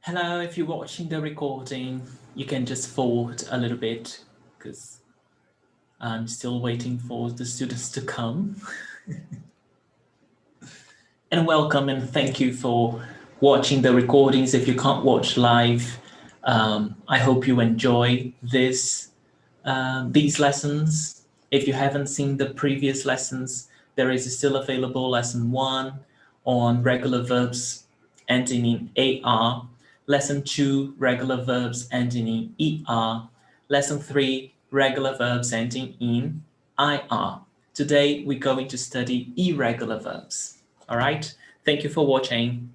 Hello, if you're watching the recording, you can just forward a little bit because I'm still waiting for the students to come. And welcome and thank you for watching the recordings. If you can't watch live, I hope you enjoy these lessons. If you haven't seen the previous lessons, there is still available lesson 1 on regular verbs ending in AR, lesson 2, regular verbs ending in ER, lesson 3, regular verbs ending in IR. Today, we're going to study irregular verbs. All right? Thank you for watching.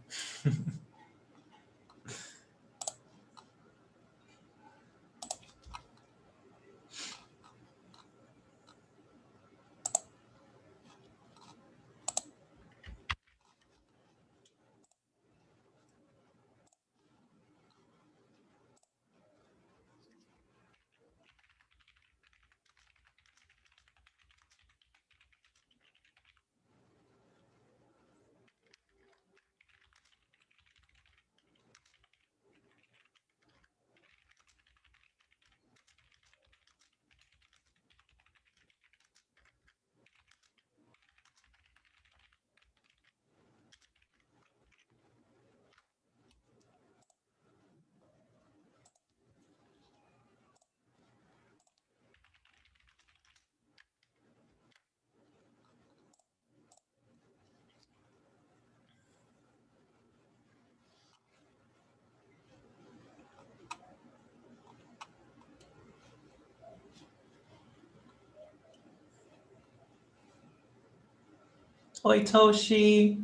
Oi, Toshi.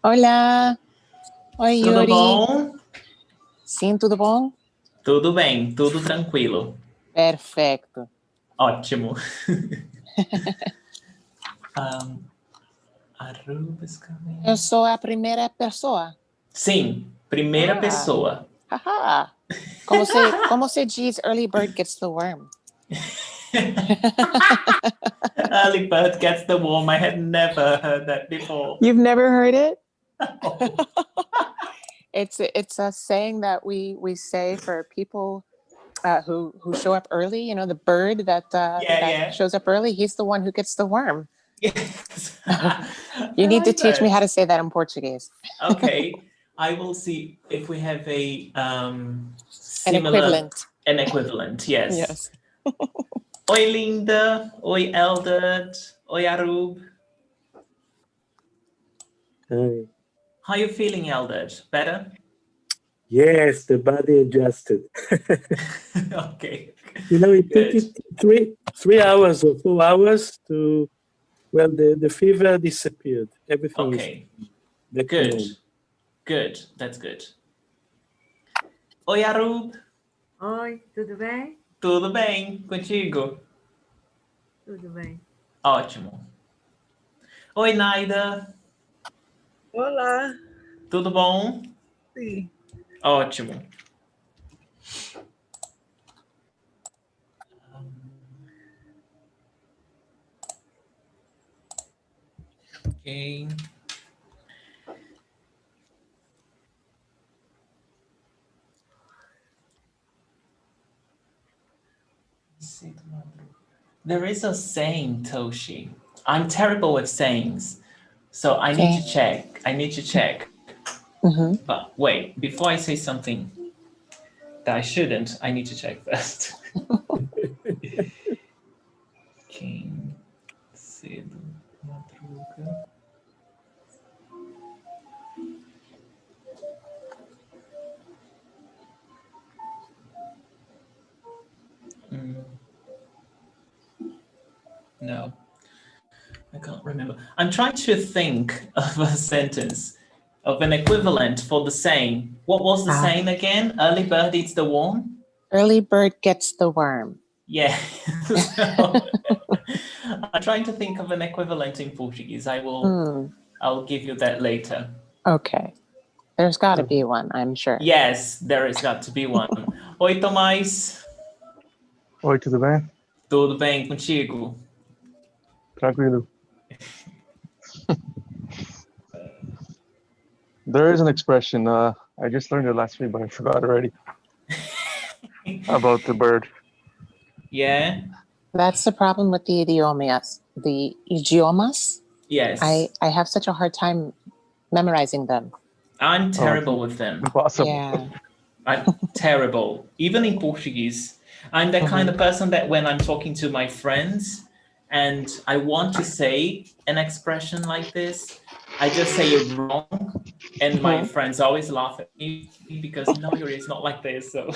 Olá! Oi, Tudo Yuri! bom? Sim, tudo bom? Tudo bem, tudo tranquilo. Perfeito. Ótimo. Arubas, Eu sou a primeira pessoa. Sim, primeira pessoa. Haha! Como se diz early bird gets the worm? Early bird gets the worm. I had never heard that before. You've never heard it? Oh. It's a saying that we say for people who show up early. You know, the bird that shows up early, he's the one who gets the worm. Yes. You need to teach me how to say that in Portuguese. Okay, I will see if we have a An equivalent, yes. Yes. Oi, Linda. Oi, Eldad. Oi, Arub. Hi. How are you feeling, Eldad? Better? Yes, the body adjusted. Okay. You know, it took it 3 hours or 4 hours to, well, the fever disappeared. Everything Okay. is Good. Good. That's good. Oi, Arub. Oi, tudo bem? Tudo bem? Contigo? Tudo bem. Ótimo. Oi, Naida. Olá. Tudo bom? Sim. Ótimo. Ok. There is a saying, Toshi. I'm terrible with sayings, so I need to check. Mm-hmm. But wait, before I say something that I shouldn't, I need to check first. Quem cedo madruga. No, I can't remember. I'm trying to think of a sentence, of an equivalent for the saying. What was the saying again? Early bird eats the worm? Early bird gets the worm. Yeah. So, I'm trying to think of an equivalent in Portuguese. I'll give you that later. Okay. There's got to be one, I'm sure. Yes, there has got to be one. Oi, Tomás. Oi, tudo bem? Tudo bem contigo? Tranquilo. There is an expression. I just learned it last week, but I forgot already. About the bird. Yeah. That's the problem with the idiomas. The idiomas. Yes. I have such a hard time memorizing them. I'm terrible with them. Impossible. Yeah. I'm terrible. Even in Portuguese. I'm the kind of person that when I'm talking to my friends and I want to say an expression like this, I just say it wrong. And my friends always laugh at me because, no, Yuri, it's not like this. So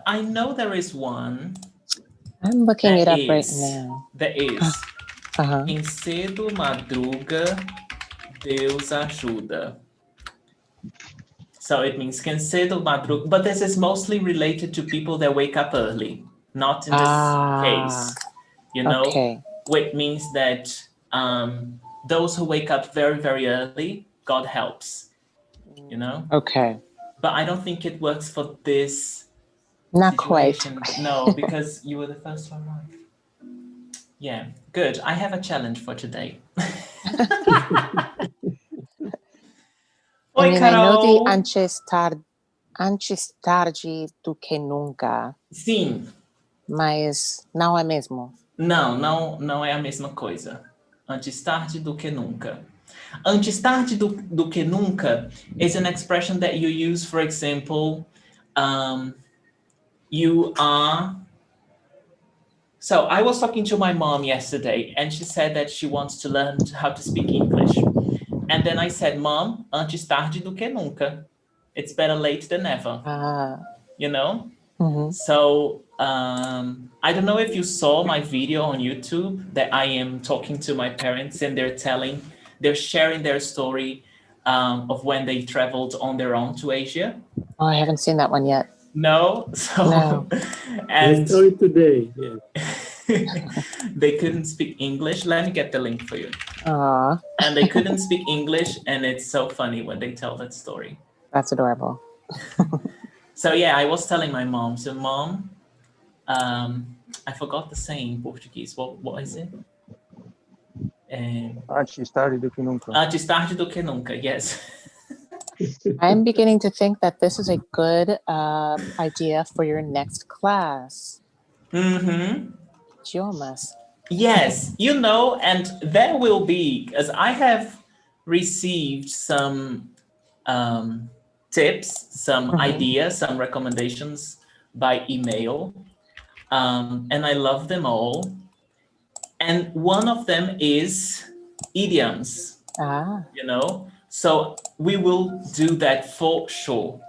I know there is one. I'm looking it up right now. There is. Quem cedo madruga, Deus ajuda. So it means quem cedo madruga, but this is mostly related to people that wake up early, not in this case. You know, which means that those who wake up very, very early, God helps. You know? Okay. But I don't think it works for this Not situation. quite. No, because you were the first one right. Yeah, good. I have a challenge for today. I Oi, mean, Carol. I know the antes tarde do que nunca. Sim. Mas não é mesmo. Não é a mesma coisa. Antes tarde do que nunca. Antes tarde do que nunca is an expression that you use, for example, you are... So I was talking to my mom yesterday and she said that she wants to learn how to speak English. And then I said, Mom, antes tarde do que nunca. It's better late than never. You know? So I don't know if you saw my video on YouTube that I am talking to my parents and they're sharing their story of when they traveled on their own to Asia. Oh, I haven't seen that one yet. No? So, no. And the story today, yeah. They couldn't speak English. Let me get the link for you. Aww. And they couldn't speak English, and it's so funny when they tell that story. That's adorable. So yeah, I was telling my mom, so Mom, I forgot the saying in Portuguese. What is it? Antes tarde do que nunca. Antes tarde do que nunca, yes. I'm beginning to think that this is a good idea for your next class. Idiomas. Yes, you know, and there will be, as I have received some tips, some ideas, some recommendations by email, and I love them all. And one of them is idioms, you know? So we will do that for sure.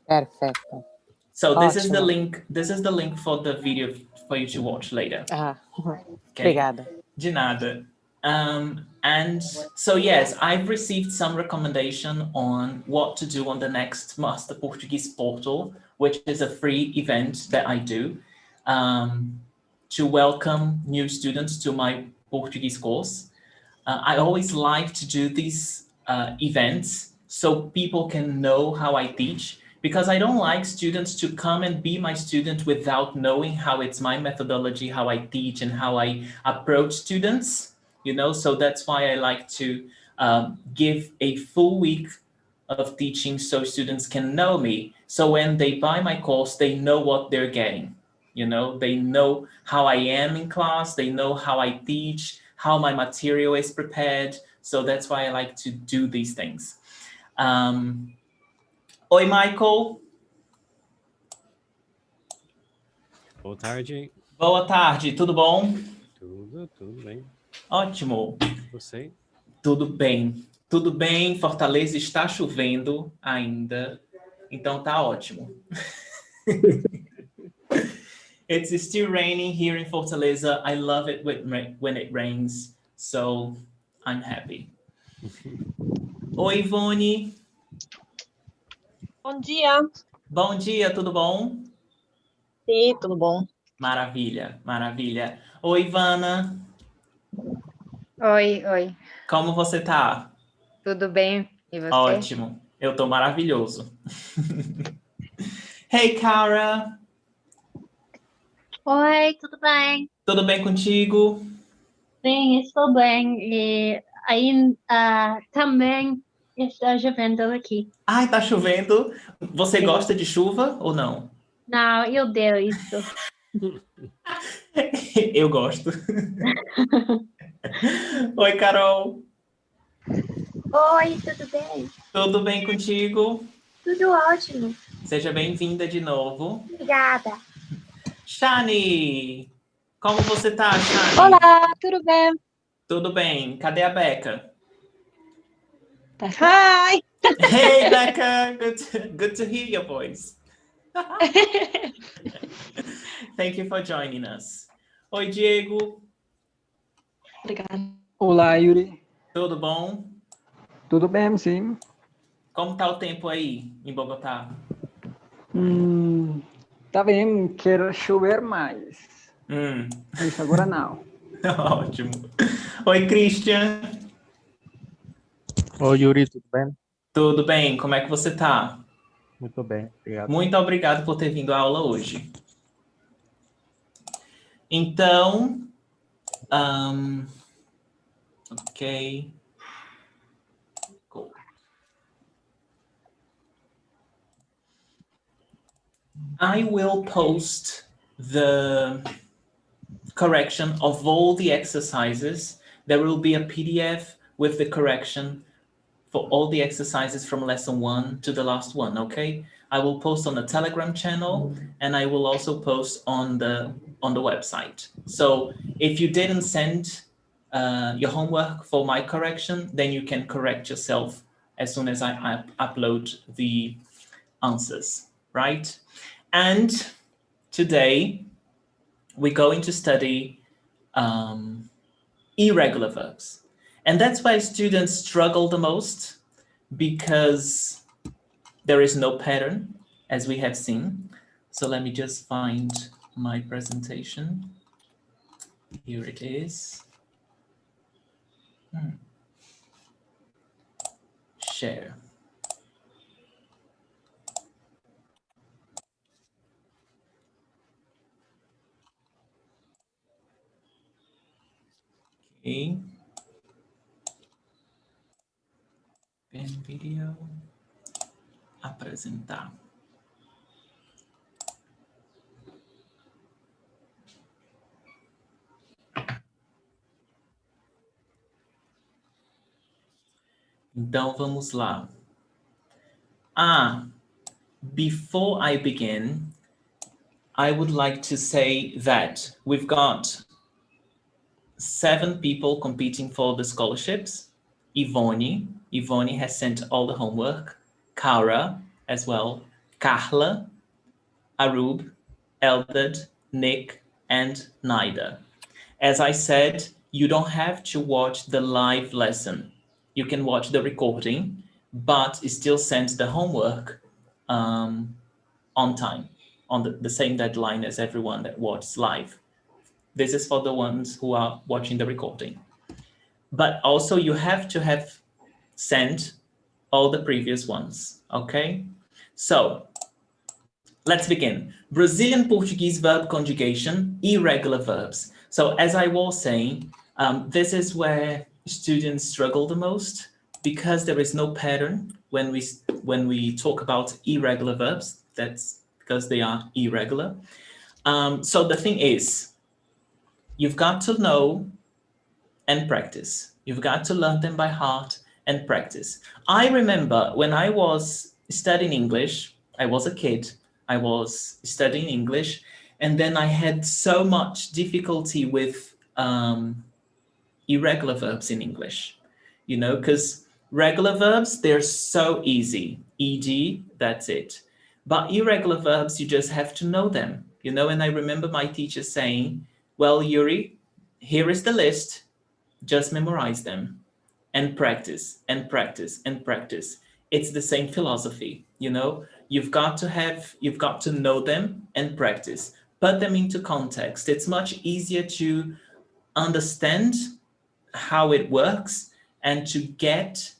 Perfecto. So this is the link. This is the link for the video for you to watch later. Okay. Obrigada. De nada. And so yes, I've received some recommendation on what to do on the next Master Portuguese portal, which is a free event that I do to welcome new students to my Portuguese course. I always like to do these events so people can know how I teach, because I don't like students to come and be my student without knowing how it's my methodology, how I teach and how I approach students, you know, so that's why I like to give a full week of teaching so students can know me. So when they buy my course, they know what they're getting, you know, they know how I am in class, they know how I teach, how my material is prepared. So that's why I like to do these things. Oi, Michael. Boa tarde. Boa tarde, tudo bom? Tudo bem. Ótimo. Você? Tudo bem. Tudo bem, Fortaleza está chovendo ainda, então tá ótimo. It's still raining here in Fortaleza. I love it when it rains, so I'm happy. Oi, Ivone. Bom dia. Bom dia, tudo bom? Sim, tudo bom. Maravilha, maravilha. Oi, Ivana. Oi. Como você tá? Tudo bem? E você? Ótimo. Eu tô maravilhoso. Hey, Cara. Oi, tudo bem? Tudo bem contigo? Sim, estou bem. E aí, também está chovendo aqui. Ai, tá chovendo. Você Sim. gosta de chuva ou não? Não, eu odeio isso. Eu gosto. Oi, Carol. Oi, tudo bem? Tudo bem contigo? Tudo ótimo. Seja bem-vinda de novo. Obrigada. Shani, como você tá, Shani? Olá, tudo bem? Tudo bem. Cadê a Becca? Hi! Hey, Becca. Good to hear your voice. Thank you for joining us. Oi, Diego. Obrigada. Olá, Yuri. Tudo bom? Tudo bem, sim. Como tá o tempo aí em Bogotá? Tá bem, quero chover mais. Mas agora não. Ótimo. Oi, Christian. Oi, Yuri, tudo bem? Tudo bem? Como é que você tá? Muito bem, obrigado. Muito obrigado por ter vindo à aula hoje. Então, ok. Cool. I will post the correction of all the exercises. There will be a PDF with the correction for all the exercises from lesson 1 to the last one, okay? I will post on the Telegram channel and I will also post on the website. So if you didn't send your homework for my correction, then you can correct yourself as soon as I upload the answers, right? And today we're going to study irregular verbs. And that's why students struggle the most, because there is no pattern, as we have seen. So let me just find my presentation. Here it is. Share. Okay. Pen video. Apresentar. Então vamos lá. Before I begin, I would like to say that we've got 7 people competing for the scholarships. Ivone has sent all the homework. Cara as well. Carla, Arub, Eldad, Nick, and Nida. As I said, you don't have to watch the live lesson. You can watch the recording, but still send the homework on time, on the same deadline as everyone that watches live. This is for the ones who are watching the recording. But also you have to have sent all the previous ones, okay? So let's begin. Brazilian Portuguese verb conjugation, irregular verbs. So as I was saying, this is where students struggle the most, because there is no pattern when we talk about irregular verbs. That's because they are irregular. So the thing is, you've got to know and practice. You've got to learn them by heart and practice. I remember when I was studying English, I was a kid, I was studying English, and then I had so much difficulty with irregular verbs in English, you know, because regular verbs, they're so easy. ED, that's it. But irregular verbs, you just have to know them, you know, and I remember my teacher saying, well, Yuri, here is the list, just memorize them and practice and practice and practice. It's the same philosophy, you know, you've got to know them and practice, put them into context. It's much easier to understand how it works and to get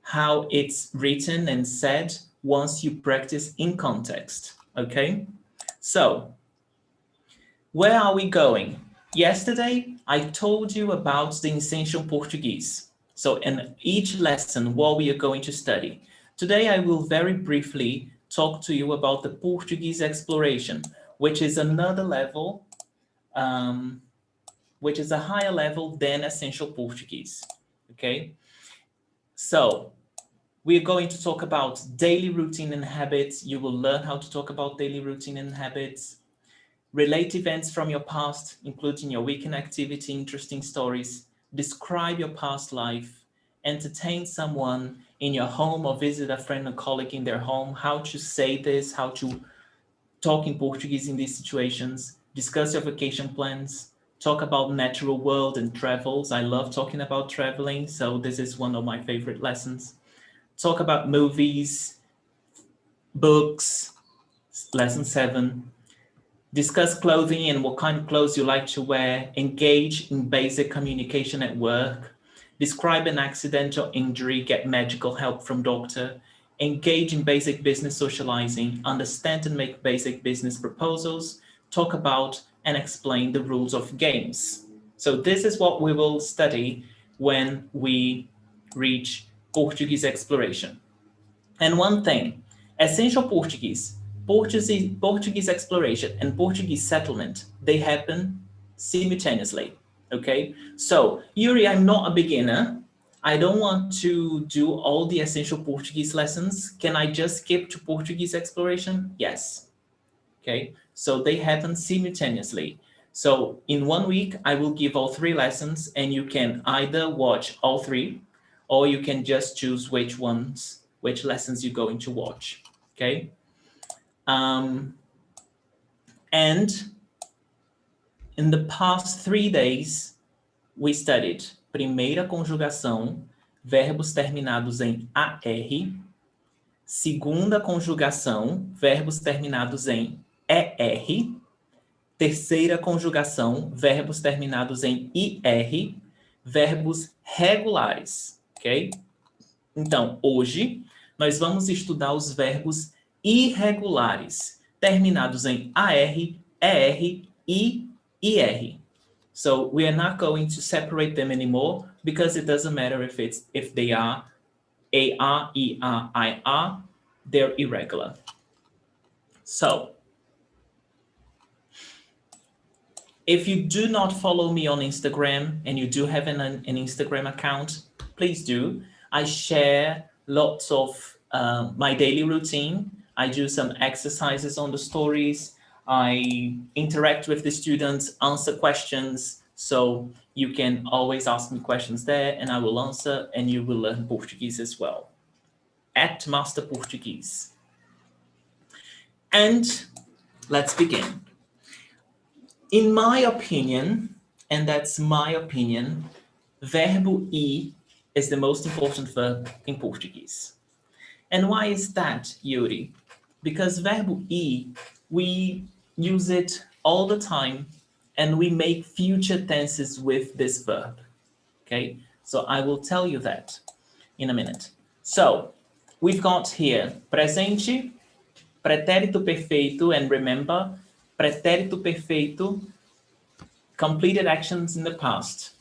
how it's written and said once you practice in context, okay? So Where are we going? Yesterday, I told you about the essential Portuguese. So in each lesson, what we are going to study. Today, I will very briefly talk to you about the Portuguese exploration, which is another level, which is a higher level than essential Portuguese, okay? So we're going to talk about daily routine and habits. You will learn how to talk about daily routine and habits, relate events from your past, including your weekend activity, interesting stories, describe your past life, entertain someone in your home or visit a friend or colleague in their home, how to say this, how to talk in Portuguese in these situations, discuss your vacation plans, talk about natural world and travels. I love talking about traveling, so this is one of my favorite lessons. Talk about movies, books, lesson 7. Discuss clothing and what kind of clothes you like to wear. Engage in basic communication at work. Describe an accidental injury, get medical help from doctor. Engage in basic business socializing. Understand and make basic business proposals. Talk about and explain the rules of games. So this is what we will study when we reach Portuguese exploration. And one thing, essential Portuguese exploration and Portuguese settlement, they happen simultaneously, okay? So, Yuri, I'm not a beginner. I don't want to do all the essential Portuguese lessons. Can I just skip to Portuguese exploration? Yes, okay? So they happen simultaneously. So in 1 week, I will give all 3 lessons and you can either watch all 3 or you can just choose which lessons you're going to watch, okay? And in the past 3 days, we studied primeira conjugação, verbos terminados em AR, segunda conjugação, verbos terminados em ER, terceira conjugação, verbos terminados em IR, verbos regulares, ok? Então, hoje, nós vamos estudar os verbos irregulares, terminados em AR, ER, I, IR. So, we are not going to separate them anymore, because it doesn't matter if they are AR, ER, IR, they're irregular. So, if you do not follow me on Instagram and you do have an Instagram account, please do. I share lots of my daily routine. I do some exercises on the stories. I interact with the students, answer questions. So you can always ask me questions there and I will answer and you will learn Portuguese as well. At Master Portuguese. And let's begin. In my opinion, and that's my opinion, verbo ir is the most important verb in Portuguese. And why is that, Yuri? Because verbo ir, we use it all the time and we make future tenses with this verb, okay? So I will tell you that in a minute. So we've got here presente, pretérito perfeito, and remember, pretérito perfeito, completed actions in the past.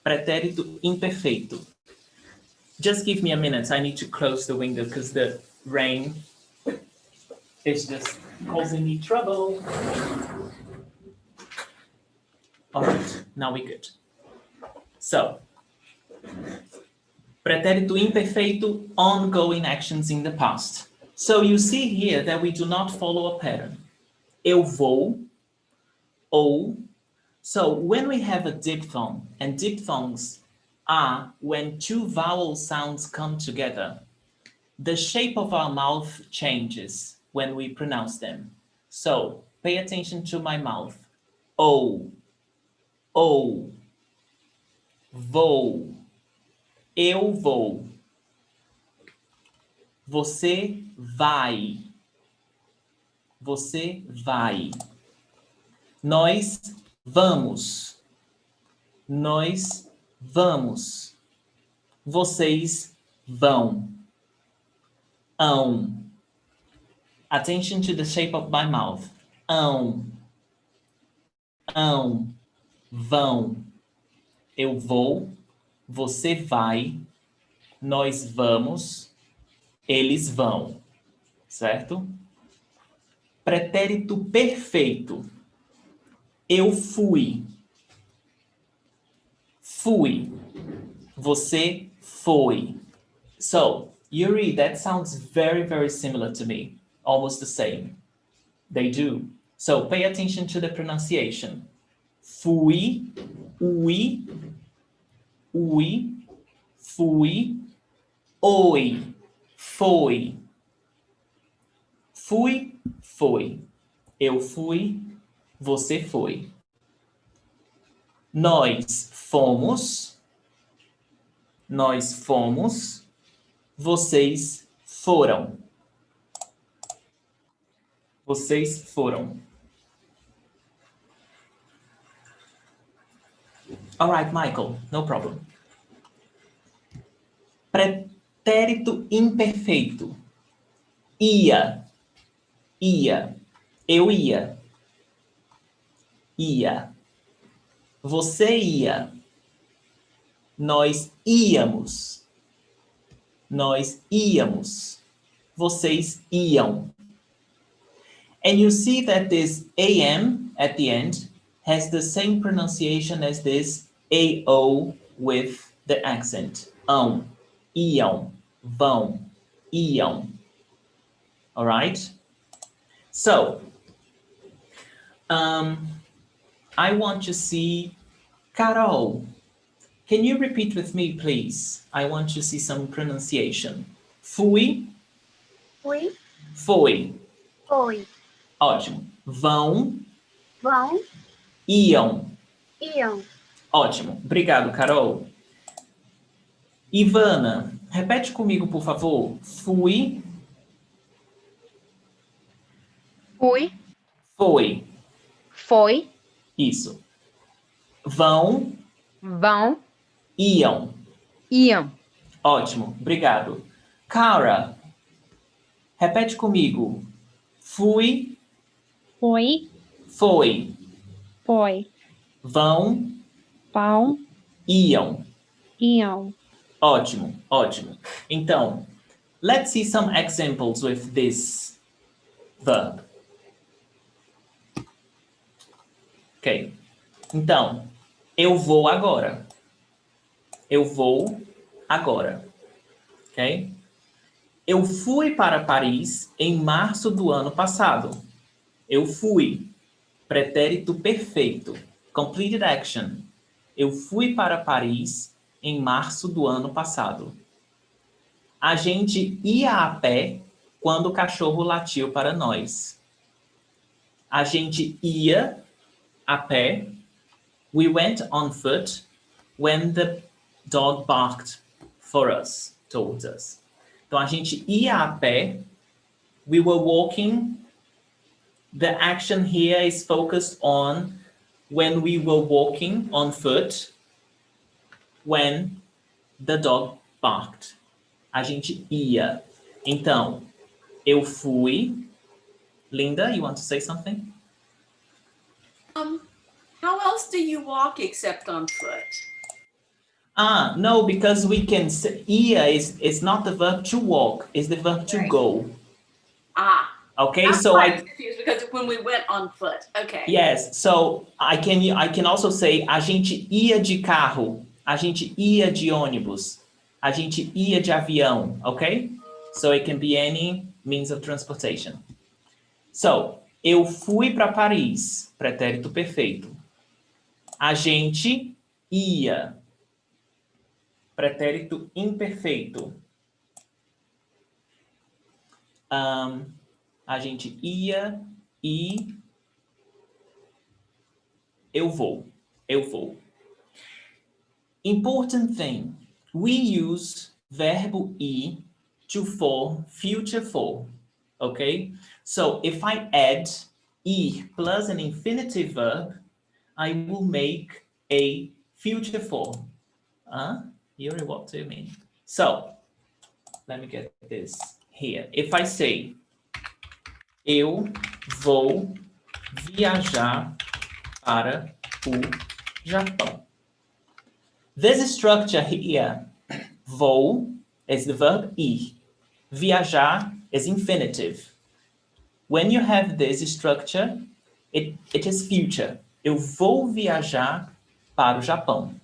Pretérito imperfeito. Just give me a minute. I need to close the window because the rain is just causing me trouble. All right, now we're good. So, pretérito imperfeito, ongoing actions in the past. So you see here that we do not follow a pattern. Eu vou, ou. So when we have a diphthong, and diphthongs are when 2 vowel sounds come together, the shape of our mouth changes when we pronounce them. So pay attention to my mouth. O, vou, eu vou, você vai, nós vamos, vocês vão, ão. Attention to the shape of my mouth. Ão, vão. Eu vou, você vai, nós vamos, eles vão, certo? Pretérito perfeito. Eu fui. Fui. Você foi. So, Yuri, that sounds very, very similar to me. Almost the same. They do. So, pay attention to the pronunciation. Fui, ui, fui, oi, foi. Fui, foi. Eu fui, você foi. Nós fomos, vocês foram. Vocês foram. All right, Michael, no problem. Pretérito imperfeito. Ia. Eu ia. Você ia. Nós íamos. Vocês iam. And you see that this am at the end has the same pronunciation as this AO with the accent. Iam, vão, iam. All right? So, I want to see Carol. Can you repeat with me, please? I want to see some pronunciation. Fui. Foi. Ótimo. Vão. Iam. Ótimo. Obrigado, Carol. Ivana, repete comigo, por favor. Fui. Foi. Isso. Vão. Iam. Ótimo. Obrigado. Cara, repete comigo. Fui. Foi. Vão. Iam. Ótimo. Então, let's see some examples with this verb. Ok. Então, eu vou agora. Ok? Eu fui para Paris em março do ano passado. Eu fui. Pretérito perfeito. Completed action. Eu fui para Paris em março do ano passado. A gente ia a pé quando o cachorro latiu para nós. A gente ia a pé. We went on foot when the dog barked for us, towards us. Então, a gente ia a pé. We were walking. The action here is focused on when we were walking on foot when the dog barked. A gente ia. Então, eu fui. Linda, you want to say something? How else do you walk except on foot? No, because we can say, ia is not the verb to walk, it's the verb to go. Okay, that's so why I was confused because when we went on foot. Okay. Yes, so I can also say a gente ia de carro, a gente ia de ônibus, a gente ia de avião, okay? So it can be any means of transportation. So, eu fui para Paris, pretérito perfeito. A gente ia, pretérito imperfeito. A gente ia e eu vou. Important thing, we use verbo ir to form future form, okay? So if I add ir plus an infinitive verb, I will make a future form. Yuri, what do you mean? So, let me get this here. If I say, eu vou viajar para o Japão. This structure here, vou, is the verb ir. Viajar is infinitive. When you have this structure, it is future. Eu vou viajar para o Japão.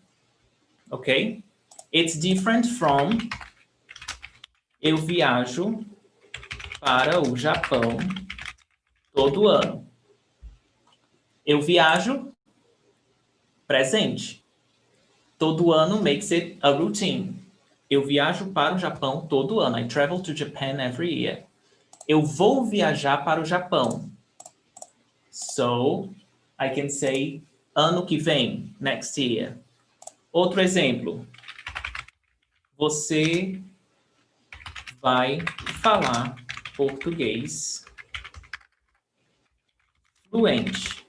Okay? It's different from eu viajo para o Japão todo ano. Eu viajo, presente. Todo ano makes it a routine. Eu viajo para o Japão todo ano. I travel to Japan every year. Eu vou viajar para o Japão. So, I can say ano que vem, next year. Outro exemplo. Você vai falar português fluente.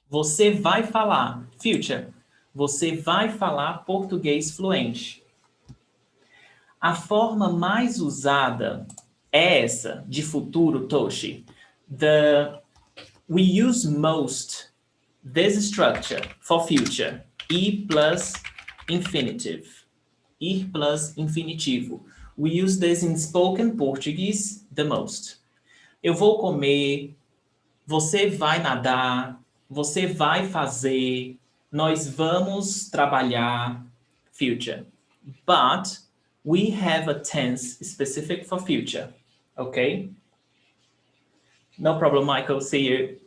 Você vai falar, future. Você vai falar português fluente. A forma mais usada é essa, de futuro, Toshi. We use most this structure for future. Ir plus infinitive. Ir plus infinitivo. We use this in spoken Portuguese the most. Eu vou comer, você vai nadar, você vai fazer, nós vamos trabalhar, future. But we have a tense specific for future, okay? No problem, Michael, see you.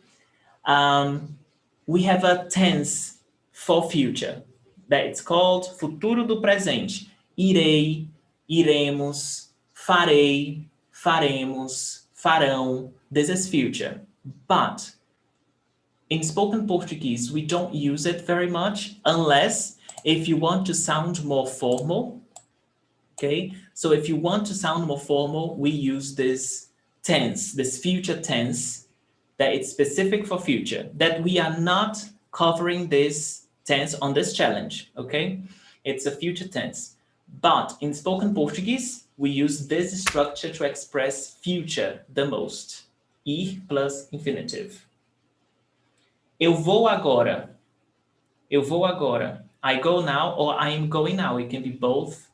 We have a tense for future that it's called futuro do presente. Irei, iremos, farei, faremos, farão. This is future. But in spoken Portuguese, we don't use it very much unless if you want to sound more formal. Okay, so if you want to sound more formal, we use this tense, this future tense, that it's specific for future, that we are not covering this tense on this challenge, okay? It's a future tense. But in spoken Portuguese, we use this structure to express future the most. Ir plus infinitive. Eu vou agora. Eu vou agora. I go now or I am going now. It can be both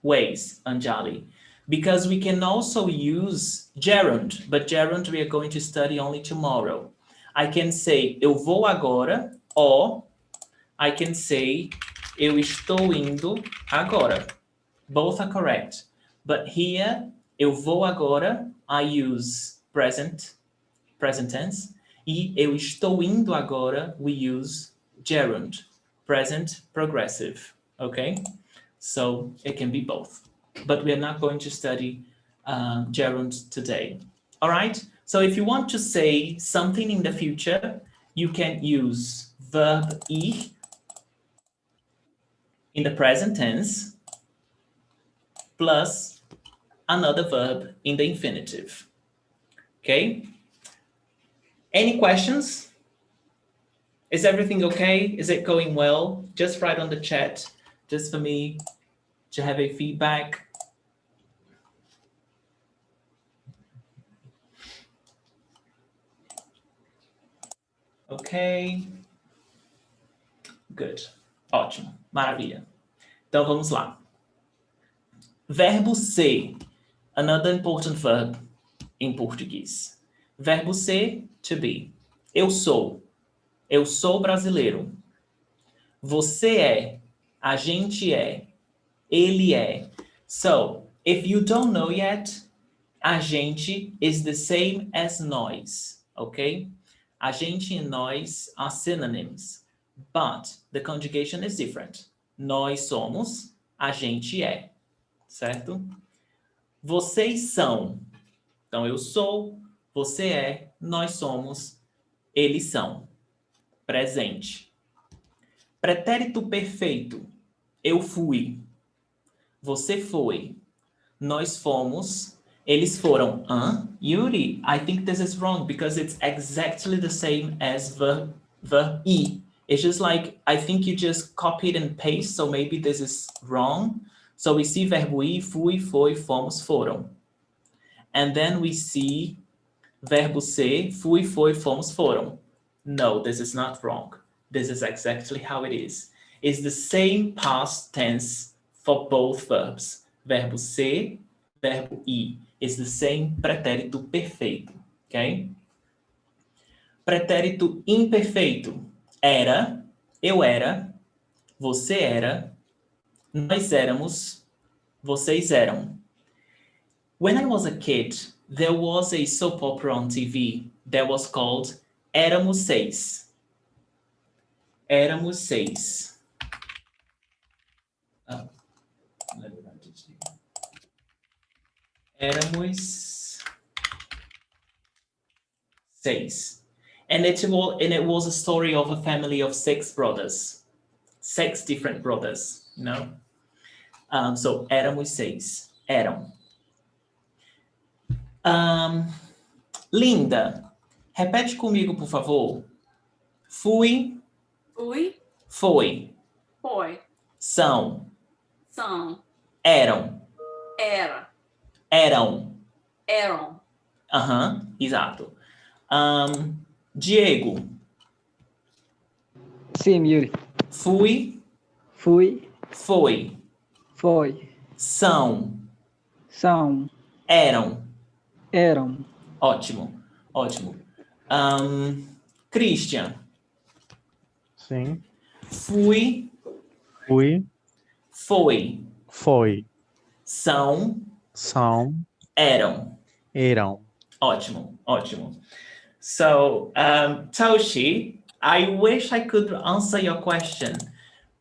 ways, Anjali. Because we can also use gerund, but gerund we are going to study only tomorrow. I can say eu vou agora, or I can say eu estou indo agora. Both are correct. But here, eu vou agora, I use present tense. E eu estou indo agora, we use gerund, present progressive. Okay? So it can be both. But we are not going to study gerund today. All right? So if you want to say something in the future, you can use verb ir in the present tense plus another verb in the infinitive. Okay? Any questions? Is everything okay? Is it going well? Just write on the chat, just for me to have a feedback. Ok. Good. Ótimo. Maravilha. Então vamos lá. Verbo ser. Another important verb in Portuguese. Verbo ser, to be. Eu sou. Eu sou brasileiro. Você é. A gente é. Ele é. So, if you don't know yet, a gente is the same as nós. Okay? A gente e nós are synonyms, but the conjugation is different. Nós somos, a gente é, certo? Vocês são. Então, eu sou, você é, nós somos, eles são. Presente. Pretérito perfeito. Eu fui. Você foi. Nós fomos. Eles foram. Yuri, I think this is wrong because it's exactly the same as verb ir. It's just like, I think you just copied and paste, so maybe this is wrong. So we see verbo ir, fui, foi, fomos, foram. And then we see Verbo ser, fui, foi, fomos, foram. No, this is not wrong. This is exactly how it is. It's the same past tense for both verbs. Verbo ser, verbo ir. It's the same pretérito perfeito, ok? Pretérito imperfeito. Era, eu era, você era, nós éramos, vocês eram. When I was a kid, there was a soap opera on TV that was called Éramos Seis. Éramos seis. Oh, let me write it here. Éramos seis. And it was a story of a family of 6 brothers. 6 different brothers, you know? So, éramos seis. Eram. Linda, repete comigo, por favor. Fui. Fui. Foi. Foi. São. São. Eram. Era. Eram. Eram. Aham, exato. Diego. Sim, Yuri. Fui. Fui. Foi. Foi. São. São. Eram. Eram. Ótimo, ótimo. Christian. Sim. Fui. Fui. Foi. Foi. São. São. Eram. Eram. Ótimo, ótimo. So, Toshi, I wish I could answer your question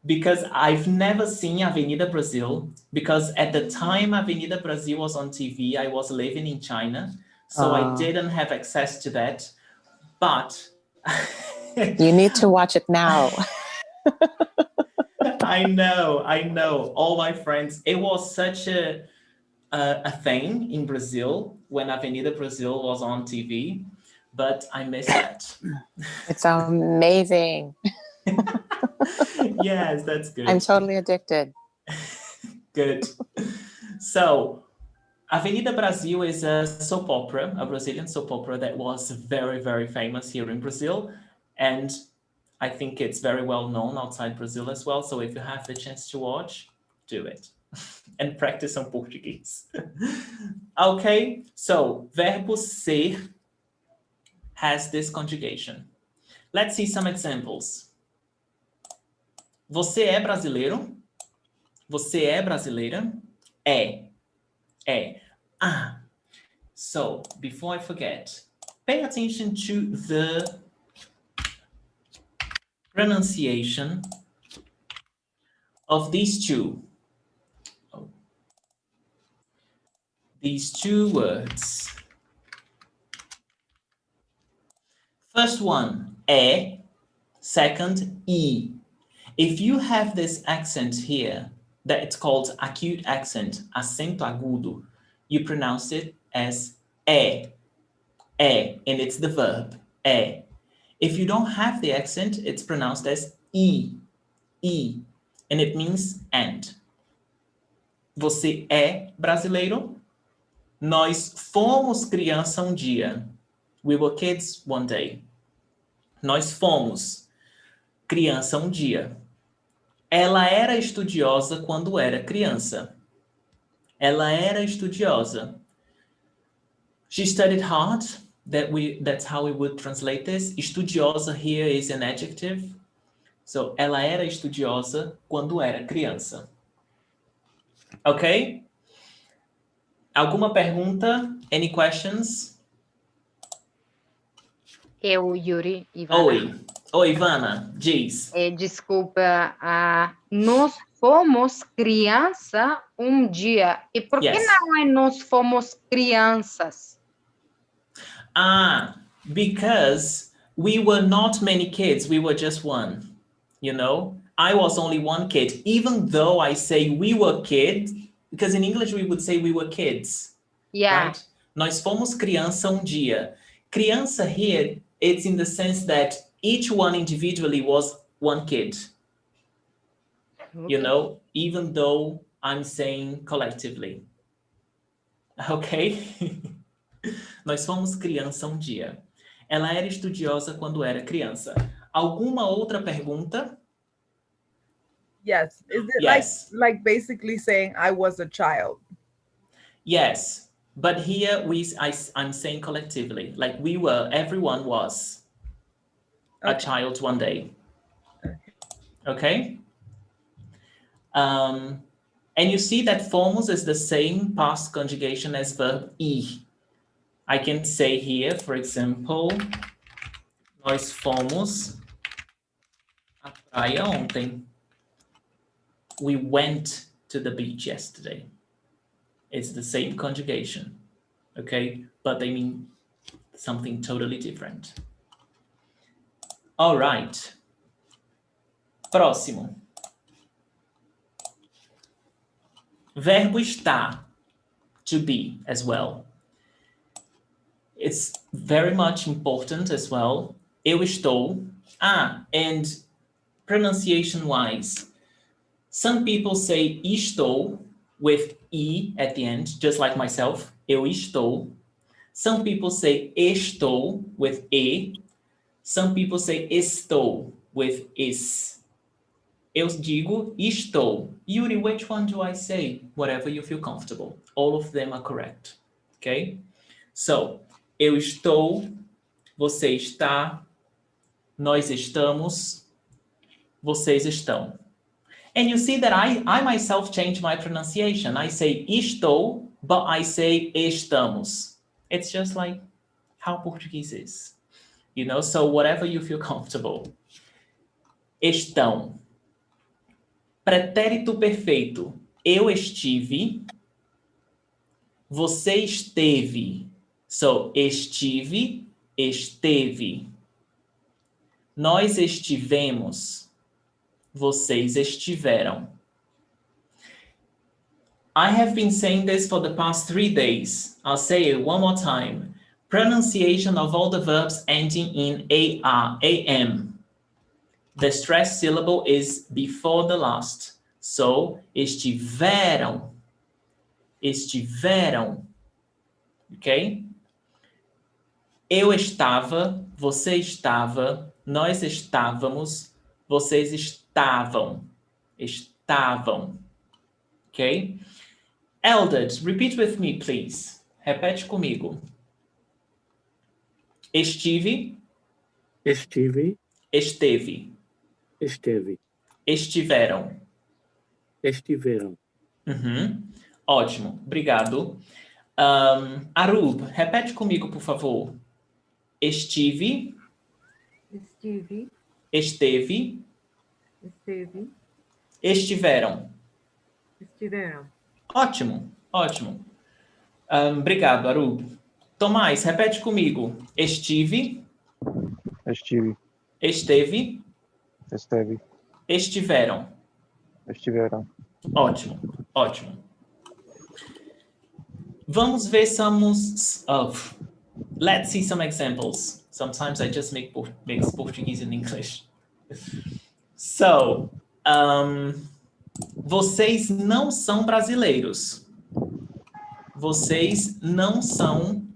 because I've never seen Avenida Brasil, because at the time Avenida Brasil was on TV, I was living in China, so I didn't have access to that, but... You need to watch it now. I know. All my friends, it was such a thing in Brazil when Avenida Brasil was on TV, but I miss that. It's amazing. Yes, that's good. I'm totally addicted. Good. So, Avenida Brasil is a soap opera, a Brazilian soap opera that was very, very famous here in Brazil. And I think it's very well known outside Brazil as well. So if you have the chance to watch, do it. And practice some Portuguese. Okay, so verbo ser has this conjugation. Let's see some examples. Você é brasileiro? Você é brasileira? É. É. Ah. So, before I forget, pay attention to the pronunciation of these two. These two words. First one, é. Second, e. If you have this accent here, that it's called acute accent, acento agudo, you pronounce it as é. É, and it's the verb, é. If you don't have the accent, it's pronounced as e. E, and it means and. Você é brasileiro? Nós fomos criança um dia. We were kids one day. Nós fomos criança um dia. Ela era estudiosa quando era criança. Ela era estudiosa. She studied hard. That's how we would translate this. Estudiosa here is an adjective. So, ela era estudiosa quando era criança. Ok? Alguma pergunta? Any questions? Yuri, Ivana. Oi, Ivana, diz. Desculpa, nós fomos criança um dia. E por que não é nós fomos crianças? Because we were not many kids, we were just one, you know? I was only one kid, even though I say we were kids, because in English we would say we were kids, right? Nós fomos criança um dia. Criança here, it's in the sense that each one individually was one kid, you know, even though I'm saying collectively. Okay? Nós fomos criança um dia. Ela era estudiosa quando era criança. Alguma outra pergunta? Yes. Is it Yes. like basically saying I was a child? Yes. But here I'm saying collectively, like we were, everyone was a child one day. Okay? And you see that fomos is the same past conjugation as verb ir. I can say here, for example, nós fomos à praia ontem. We went to the beach yesterday. It's the same conjugation, okay? But they mean something totally different. All right. Próximo. Verbo estar, to be as well. It's very much important as well. Eu estou. And pronunciation-wise, some people say estou with E at the end, just like myself. Eu estou. Some people say estou with E. Some people say estou with is. Eu digo estou. Yuri, which one do I say? Whatever you feel comfortable. All of them are correct. Okay? So, eu estou, você está, nós estamos, vocês estão. And you see that I myself change my pronunciation. I say estou, but I say estamos. It's just like how Portuguese is. You know, so whatever you feel comfortable. Estão. Pretérito perfeito. Eu estive. Você esteve. So, estive, esteve. Nós estivemos. Vocês estiveram. I have been saying this for the past 3 days. I'll say it one more time. Pronunciation of all the verbs ending in AR, AM. The stressed syllable is before the last. So, estiveram. Estiveram. Ok? Eu estava, você estava, nós estávamos, vocês estavam. Estavam. Ok? Eldad, repeat with me, please. Repete comigo. Estive. Estive. Esteve. Esteve. Estiveram. Estiveram. Ótimo, obrigado. Arub, repete comigo, por favor. Estive. Estive. Esteve. Esteve. Estiveram. Estiveram. Ótimo, ótimo. Obrigado, Arub. Tomás, repete comigo. Estive. Estive. Esteve. Esteve. Estiveram. Estiveram. Ótimo, ótimo. Vamos ver let's see some examples. Sometimes I just mix Portuguese and English. So, vocês não são brasileiros. Vocês não são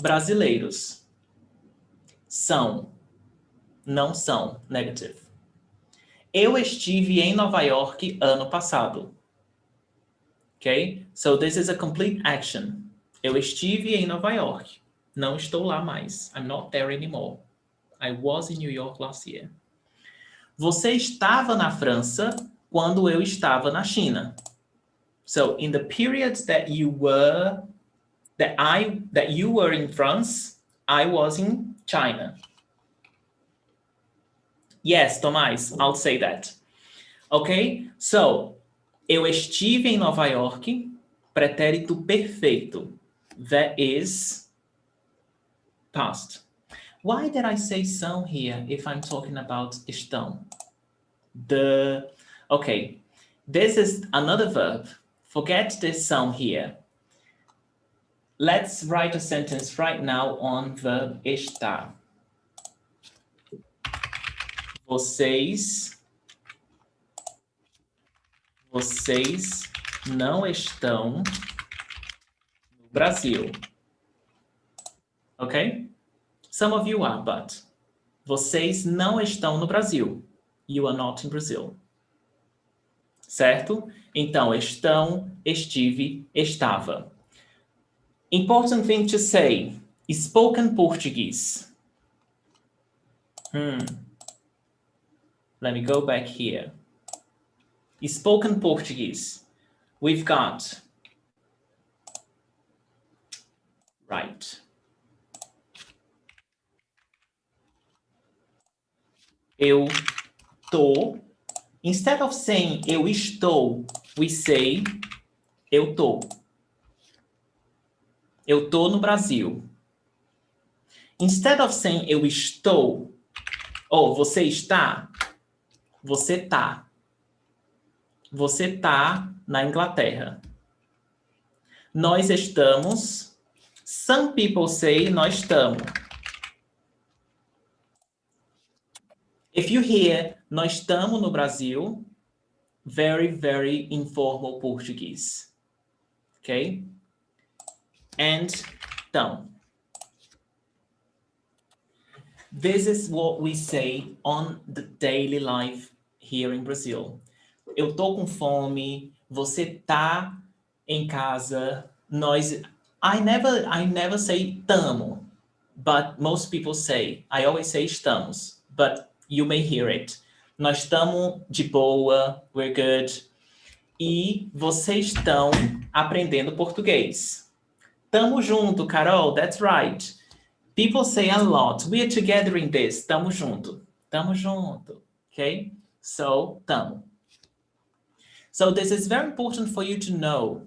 brasileiros. São. Não são. Negative. Eu estive em Nova York ano passado. Okay? So this is a complete action. Eu estive em Nova York. Não estou lá mais. I'm not there anymore. I was in New York last year. Você estava na França quando eu estava na China. So in the periods that you were in France, I was in China. Yes, Tomás, I'll say that. Okay? So, eu estive em Nova York, pretérito perfeito. That is past. Why did I say são here if I'm talking about estão? Okay, this is another verb. Forget this são here. Let's write a sentence right now on verb estar. Vocês não estão no Brasil. Okay? Some of you are, but vocês não estão no Brasil. You are not in Brazil. Certo? Então, estão, estive, estava. Important thing to say, spoken Portuguese. Let me go back here. Spoken Portuguese. We've got, right. Eu tô. Instead of saying eu estou, we say eu tô. Eu tô no Brasil. Instead of saying eu estou, ou você está, você tá. Você tá na Inglaterra. Nós estamos. Some people say nós estamos. If you hear nós estamos no Brasil, very, very informal Portuguese. Okay? And então. This is what we say on the daily life here in Brazil. Eu tô com fome, você tá em casa, nós... I never say tamo, but most people say. I always say estamos, but you may hear it. Nós estamos de boa, we're good. E vocês estão aprendendo português. Tamo junto, Carol, that's right. People say a lot. We are together in this. Tamo junto. Tamo junto. Okay? So, tamo. So this is very important for you to know.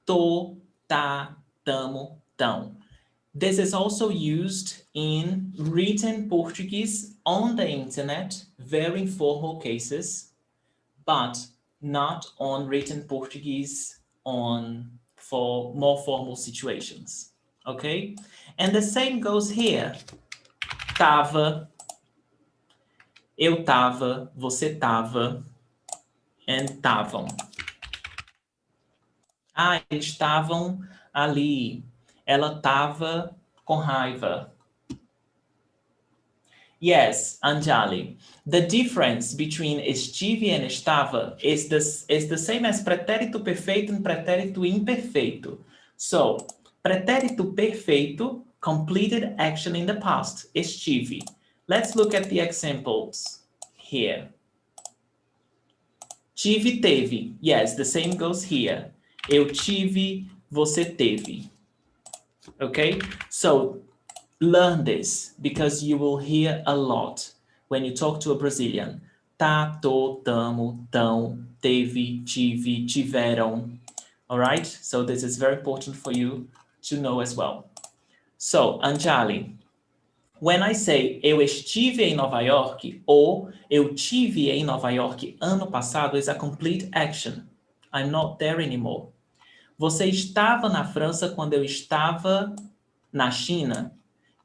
Tô, tá, tamo, tão. This is also used in written Portuguese on the internet, very informal cases, but not on written Portuguese for more formal situations. Okay? And the same goes here. Tava, eu tava, você tava, and tavam. Ah, eles estavam ali. Ela tava com raiva. Yes, Anjali. The difference between estive and estava is the same as pretérito perfeito and pretérito imperfeito. So, pretérito perfeito, completed action in the past, estive. Let's look at the examples here. Tive, teve. Yes, the same goes here. Eu tive, você teve. Okay? So, learn this because you will hear a lot when you talk to a Brazilian. Tá, tô, tamo, tão, teve, tive, tiveram. All right? So this is very important for you to know as well. So, Anjali, when I say eu estive em Nova York ou eu tive em Nova York ano passado is a complete action. I'm not there anymore. Você estava na França quando eu estava na China.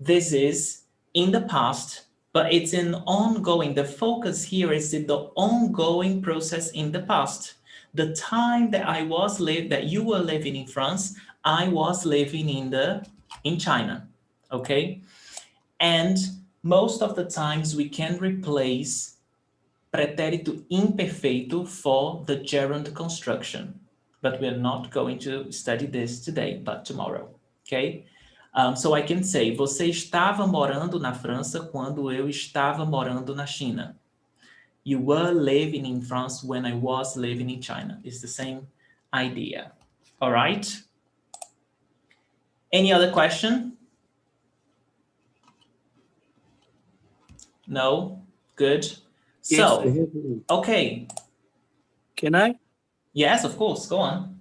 This is in the past, but it's an ongoing. The focus here is in the ongoing process in the past. The time that you were living in France, I was living in China. Okay? And most of the times we can replace pretérito imperfeito for the gerund construction. But we're not going to study this today, but tomorrow. Okay? So I can say, você estava morando na França quando eu estava morando na China. You were living in France when I was living in China. It's the same idea. All right? Any other question? No? Good. Yes, So, I have one. okay. Can I? Yes, of course. Go on.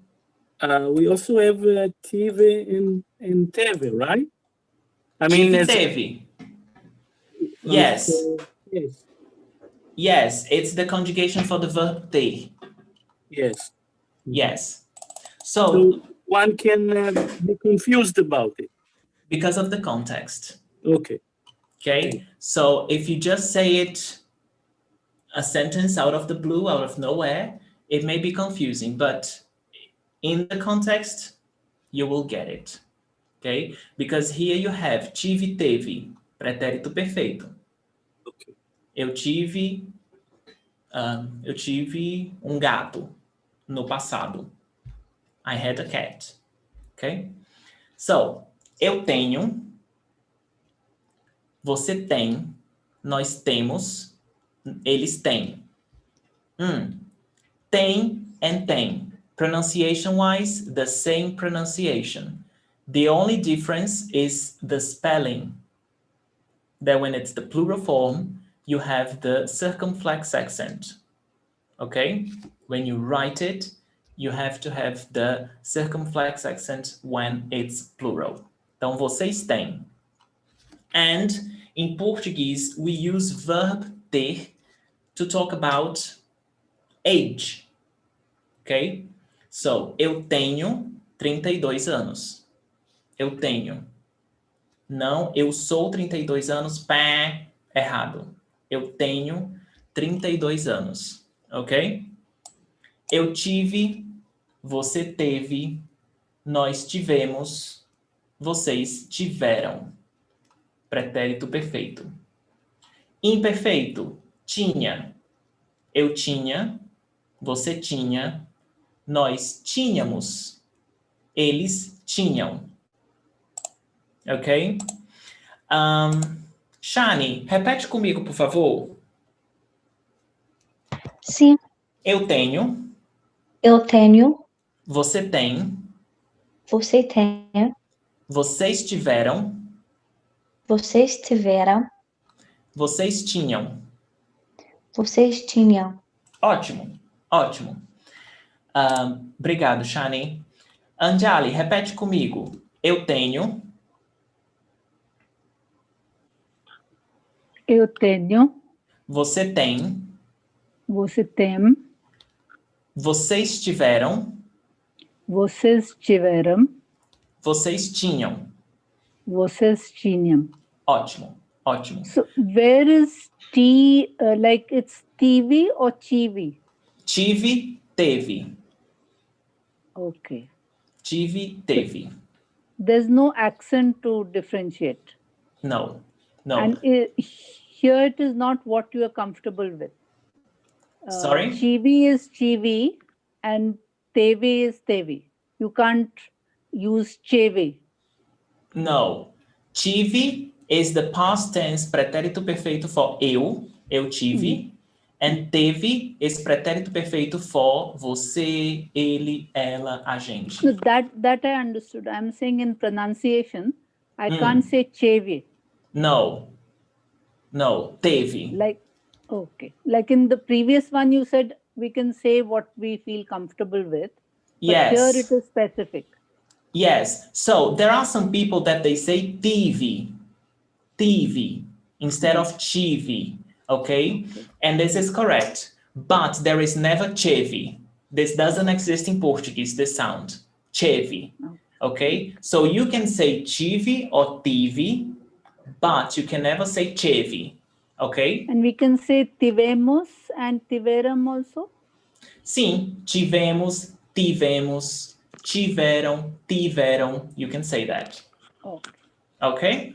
We also have tive and teve, right? I mean, Tive, teve. Yes. Yes. Yes, it's the conjugation for the verb ter. Yes. Yes. So one can be confused about it. Because of the context. Okay. Okay. So if you just say it a sentence out of the blue, out of nowhere, it may be confusing, but in the context, you will get it. okay? Because here you have tive, teve, pretérito perfeito. Okay. Eu tive gato no passado. I had a cat, okay? So, eu tenho, você tem, nós temos, eles têm. Tem and tem. Pronunciation-wise, the same pronunciation. The only difference is the spelling. That when it's the plural form, you have the circumflex accent. Okay? When you write it, you have to have the circumflex accent when it's plural. Então, vocês têm. And in Portuguese, we use verb ter to talk about age. Okay? So, eu tenho 32 anos. Eu tenho. Não, eu sou 32 anos. Pá, errado. Eu tenho 32 anos. Ok? Eu tive, você teve, nós tivemos, vocês tiveram. Pretérito perfeito. Imperfeito. Tinha. Eu tinha, você tinha, nós tínhamos, eles tinham. Ok? Shani, repete comigo, por favor. Sim. Eu tenho. Eu tenho. Você tem. Você tem. Vocês tiveram. Vocês tiveram. Vocês tinham. Vocês tinham. Ótimo, ótimo. Obrigado, Shani. Anjali, repete comigo. Eu tenho. Eu tenho. Você tem. Você tem. Vocês tiveram. Vocês tiveram. Vocês tinham. Vocês tinham. Ótimo, ótimo. So where is T, like it's TV or chivi? Tive, teve. Okay. Tive, teve. There's no accent to differentiate. No, no. And here it is not what you are comfortable with. Sorry? Chivi is chivi and tevi is tevi. You can't use cheve. No. Tive is the past tense pretérito perfeito for eu tive. And teve is pretérito perfeito for você, ele, ela, a gente. No, that I understood. I'm saying in pronunciation, I can't say cheve. No. No, teve. Like, okay. Like in the previous one, you said we can say what we feel comfortable with. But Yes. here it is specific. Yes. So there are some people that they say tive, instead of chivi. Okay? And this is correct. But there is never cheve. This doesn't exist in Portuguese, this sound. Cheve. Okay? So you can say chivi or tive, but you can never say cheve. Okay? And we can say tivemos and tiveram also? Sim, tivemos, tivemos, tiveram, tiveram. You can say that. Okay. Okay?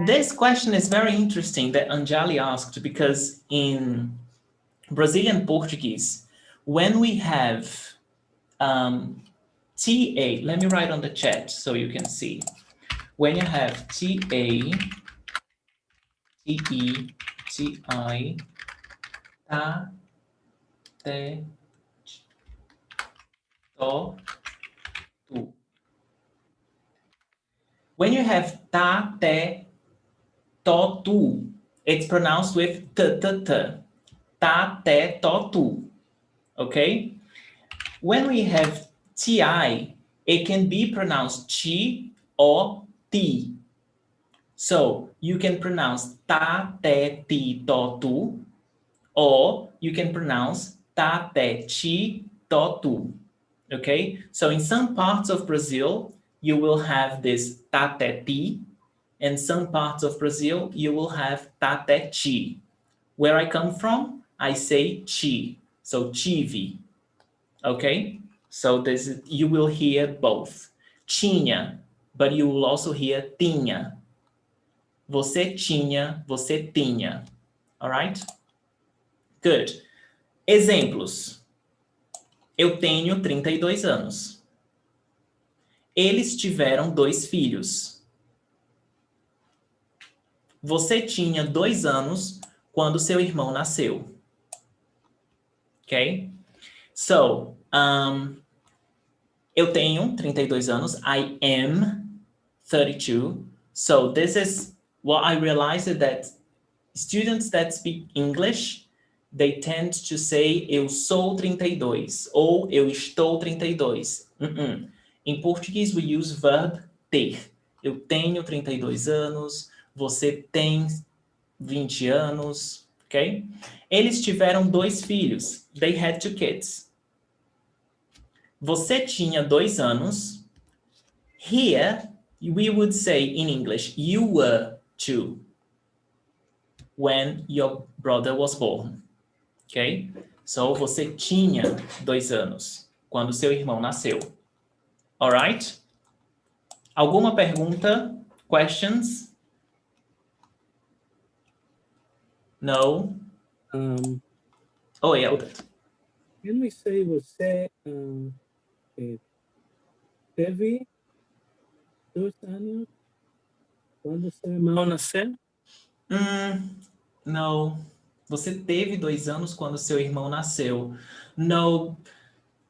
This question is very interesting that Anjali asked because in Brazilian Portuguese, when we have TA, let me write on the chat so you can see. When you have TA, TE, TI, ta, te, to, tu. When you have ta, te, to, tu, it's pronounced with t, t, t. Ta, te, to, tu. Okay? When we have ti, it can be pronounced chi or ti. So you can pronounce ta, te, ti, to, tu, or you can pronounce ta, te, chi, to, tu. Okay? So in some parts of Brazil, you will have this ta, te, ti. In some parts of Brazil, you will have ta, te, chi. Where I come from, I say chi. So chivi. Okay? So this is, you will hear both. Tinha, but you will also hear tinha. Você tinha, você tinha. All right? Good. Exemplos. Eu tenho 32 anos. Eles tiveram 2 filhos. Você tinha 2 anos quando seu irmão nasceu. Ok? So, eu tenho 32 anos. I am 32. So this is what I realized that students that speak English, they tend to say eu sou 32 ou eu estou 32. Em português, we use verb ter. Eu tenho 32 anos, você tem 20 anos, ok? Eles tiveram 2 filhos. They had 2 kids. Você tinha 2 anos. Here, we would say in English, you were 2 when your brother was born. Ok? So, você tinha 2 anos quando seu irmão nasceu. Alright? Alguma pergunta? Questions? No? Oh, yeah. Can we say você teve 2 anos quando seu irmão nasceu? No. Você teve 2 anos quando seu irmão nasceu. No.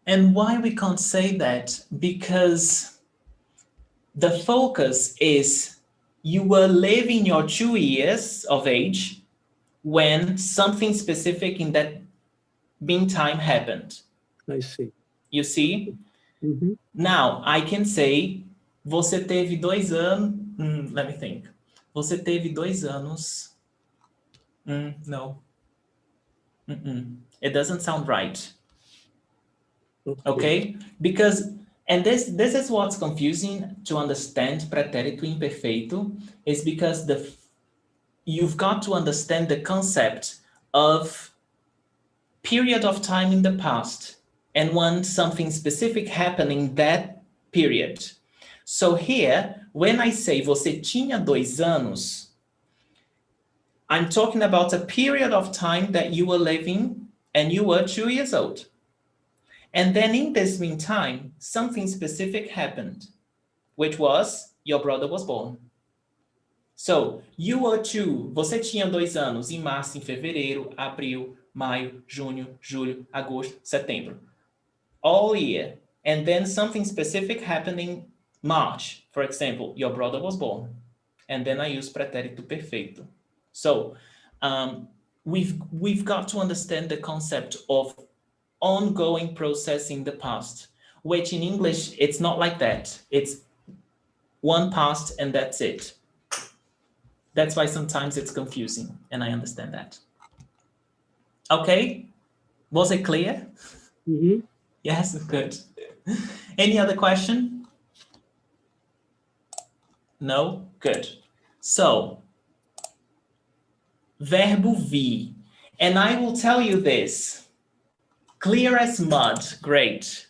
And why we can't say that? Because the focus is you were living your 2 years of age when something specific in that meantime happened. I see. You see? Now, I can say, você teve 2 anos... let me think. Você teve 2 anos... no. It doesn't sound right. Okay? Because, and this is what's confusing to understand pretérito imperfeito, is because you've got to understand the concept of period of time in the past and when something specific happened in that period. So here, when I say você tinha 2 anos, I'm talking about a period of time that you were living and you were 2 years old. And then in this meantime, something specific happened, which was your brother was born. So, you were 2, você tinha 2 anos em março, em fevereiro, abril, maio, junho, julho, agosto, setembro. All year. And then something specific happened in March. For example, your brother was born. And then I use pretérito perfeito. So, we've got to understand the concept of ongoing process in the past, which in English, it's not like that. It's one past and that's it. That's why sometimes it's confusing, and I understand that. Okay, was it clear? Yes, good. Any other question? No? Good. So, verbo vi. And I will tell you this. Clear as mud, great.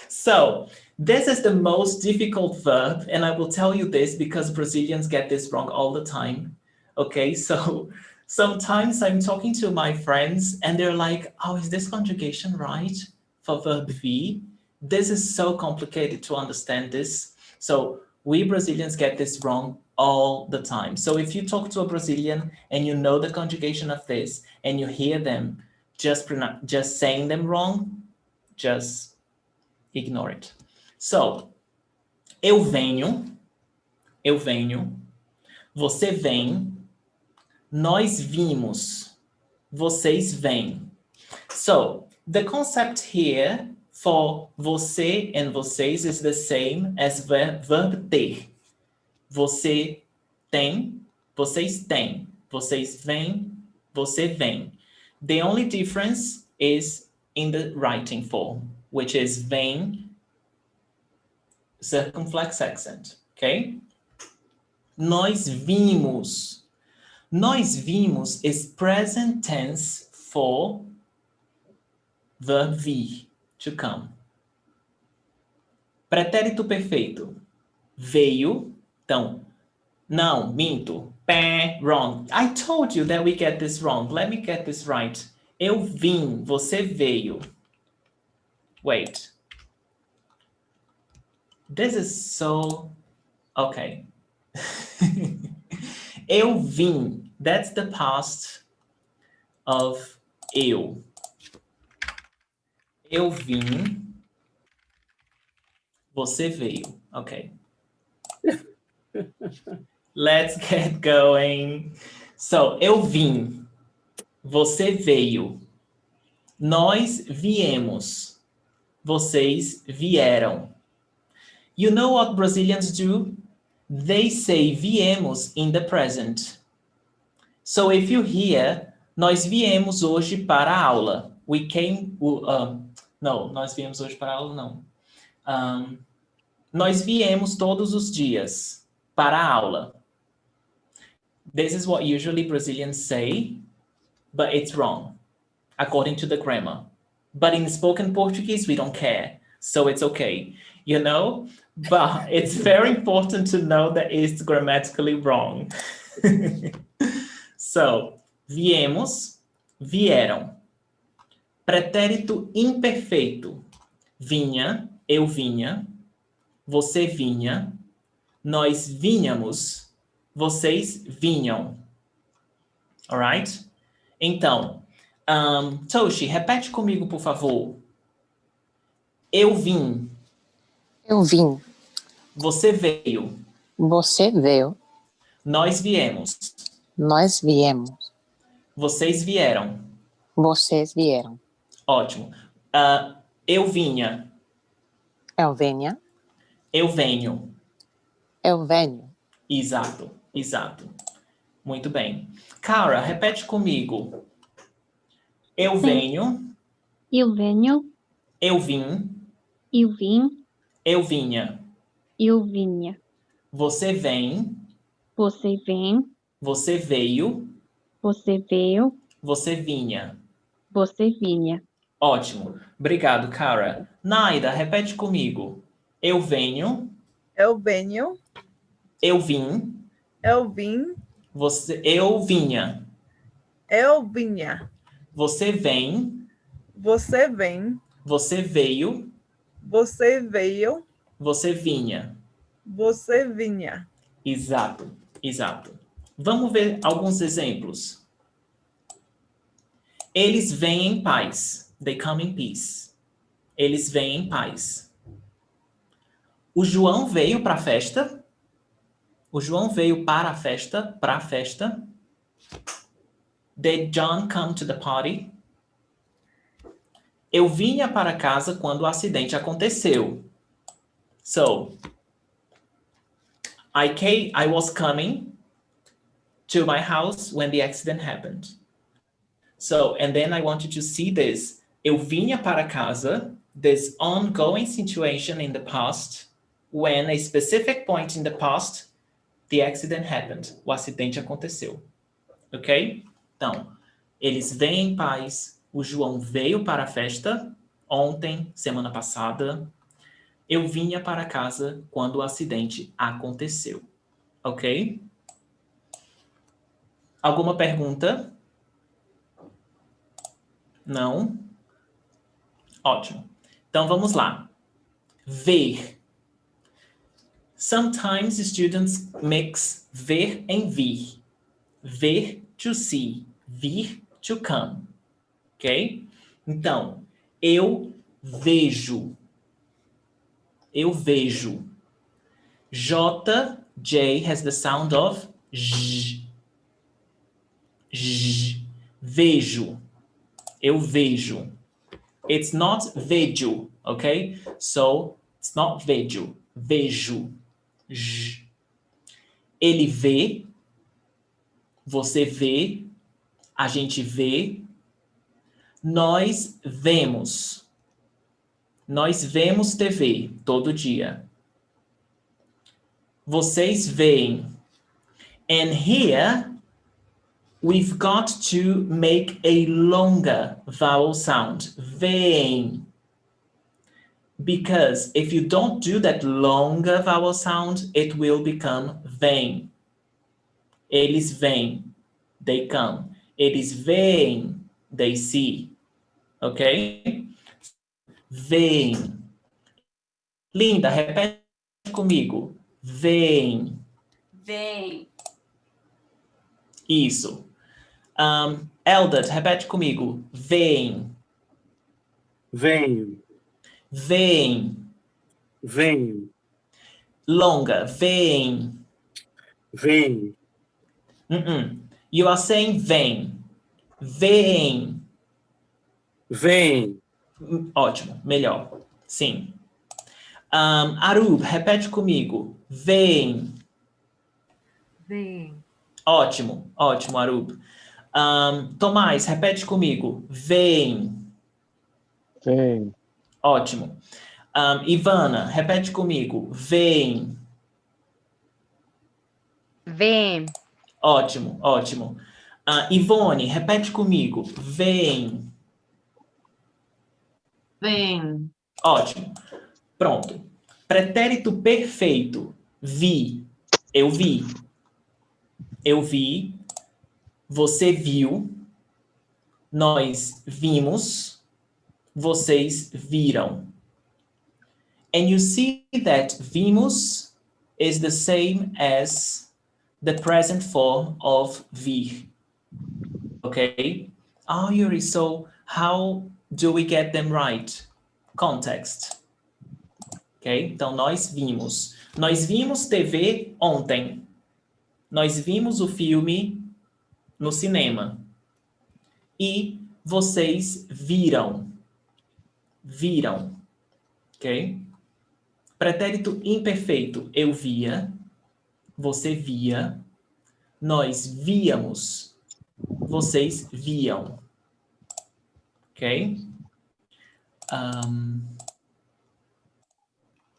So, this is the most difficult verb, and I will tell you this because Brazilians get this wrong all the time. Okay, so sometimes I'm talking to my friends and they're like, oh, is this conjugation right for verb vi? This is so complicated to understand this. So we Brazilians get this wrong all the time. So if you talk to a Brazilian and you know the conjugation of this and you hear them just saying them wrong, just ignore it. So, eu venho, você vem, nós vimos, vocês vêm. So, the concept here for você and vocês is the same as verb ter. Você tem, vocês têm, vocês vêm, você vem. The only difference is in the writing form, which is vem, circumflex accent, okay? Nós vimos. Nós vimos is present tense for verb vir, to come. Pretérito perfeito. Veio. Então, não, minto. Pé, wrong. I told you that we get this wrong. Let me get this right. Eu vim, você veio. Wait. This is so... Okay. Eu vim. That's the past of eu. Eu vim. Você veio. Okay. Let's get going. So, eu vim. Você veio. Nós viemos. Vocês vieram. You know what Brazilians do? They say viemos in the present. So if you hear, nós viemos hoje para a aula. We came... não, nós viemos hoje para a aula, não. Nós viemos todos os dias para a aula. This is what usually Brazilians say, but it's wrong, according to the grammar. But in spoken Portuguese, we don't care, so it's okay, you know? But it's very important to know that it's grammatically wrong. So, viemos, vieram. Pretérito imperfeito. Vinha, eu vinha. Você vinha. Nós vinhamos. Vocês vinham. Alright? Então, Toshi, repete comigo, por favor. Eu vim. Eu vim. Você veio. Você veio. Nós viemos. Nós viemos. Vocês vieram. Vocês vieram. Ótimo. Eu vinha. Eu venha. Eu venho. Eu venho. Exato, exato. Muito bem. Cara, repete comigo. Eu venho. Eu venho. Eu vim. Eu vim. Eu vinha. Eu vinha. Você vem. Você vem. Você veio. Você veio. Você vinha. Você vinha. Ótimo. Obrigado, Cara. Naida, repete comigo. Eu venho. Eu venho. Eu vim. Eu vim. Eu vinha. Eu vinha. Você vem. Você vem. Você veio. Você veio. Você vinha. Você vinha. Exato, exato. Vamos ver alguns exemplos. Eles vêm em paz. They come in peace. Eles vêm em paz. O João veio para a festa. O João veio para a festa. Para a festa. Did John come to the party? Eu vinha para casa quando o acidente aconteceu. So, I was coming to my house when the accident happened. So, and then I want you to see this. Eu vinha para casa, this ongoing situation in the past, when a specific point in the past, the accident happened. O acidente aconteceu. Ok? Então, eles vêm em paz. O João veio para a festa ontem, semana passada. Eu vinha para casa quando o acidente aconteceu. Ok? Alguma pergunta? Não? Ótimo. Então, vamos lá. Ver. Sometimes students mix ver and vir. Ver, to see. Vir, to come. Ok? Então, eu vejo. Eu vejo. J has the sound of J. J. Vejo. Eu vejo. It's not vejo, okay? So, it's not vejo. Vejo. J. Ele vê. Você vê. A gente vê. Nós vemos. Nós vemos TV todo dia. Vocês veem. And here, we've got to make a longer vowel sound. Veem. Because if you don't do that longer vowel sound, it will become vem. Eles vêm, they come. Eles veem, they see. Ok? Vem. Linda, repete comigo. Vem. Vem. Isso. Eldad, repete comigo. Vem. Venho. Vem. Venho. Longa. Vem. Venho. You are saying vem. Vem. Vem. Ótimo. Melhor. Sim. Arub, repete comigo. Vem. Vem. Ótimo. Ótimo, Arub. Tomás, repete comigo. Vem. Vem. Ótimo. Ivana, repete comigo. Vem. Vem. Ótimo, ótimo. Ivone, repete comigo. Vem. Vem. Ótimo. Pronto. Pretérito perfeito. Vi. Eu vi. Eu vi. Você viu. Nós vimos. Vocês viram. And you see that vimos is the same as the present form of vir. Okay? Oh, Yuri, so how do we get them right? Context. Ok? Então, nós vimos. Nós vimos TV ontem. Nós vimos o filme no cinema. E vocês viram. Viram. Ok? Pretérito imperfeito. Eu via. Você via. Nós víamos. Vocês viam. Ok?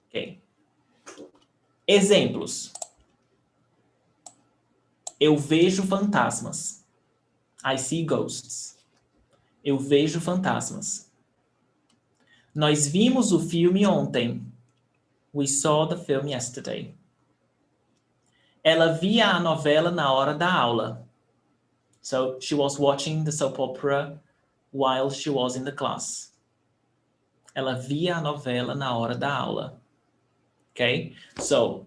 Ok. Exemplos. Eu vejo fantasmas. I see ghosts. Eu vejo fantasmas. Nós vimos o filme ontem. We saw the film yesterday. Ela via a novela na hora da aula. So she was watching the soap opera while she was in the class. Ela via a novela na hora da aula. Okay? So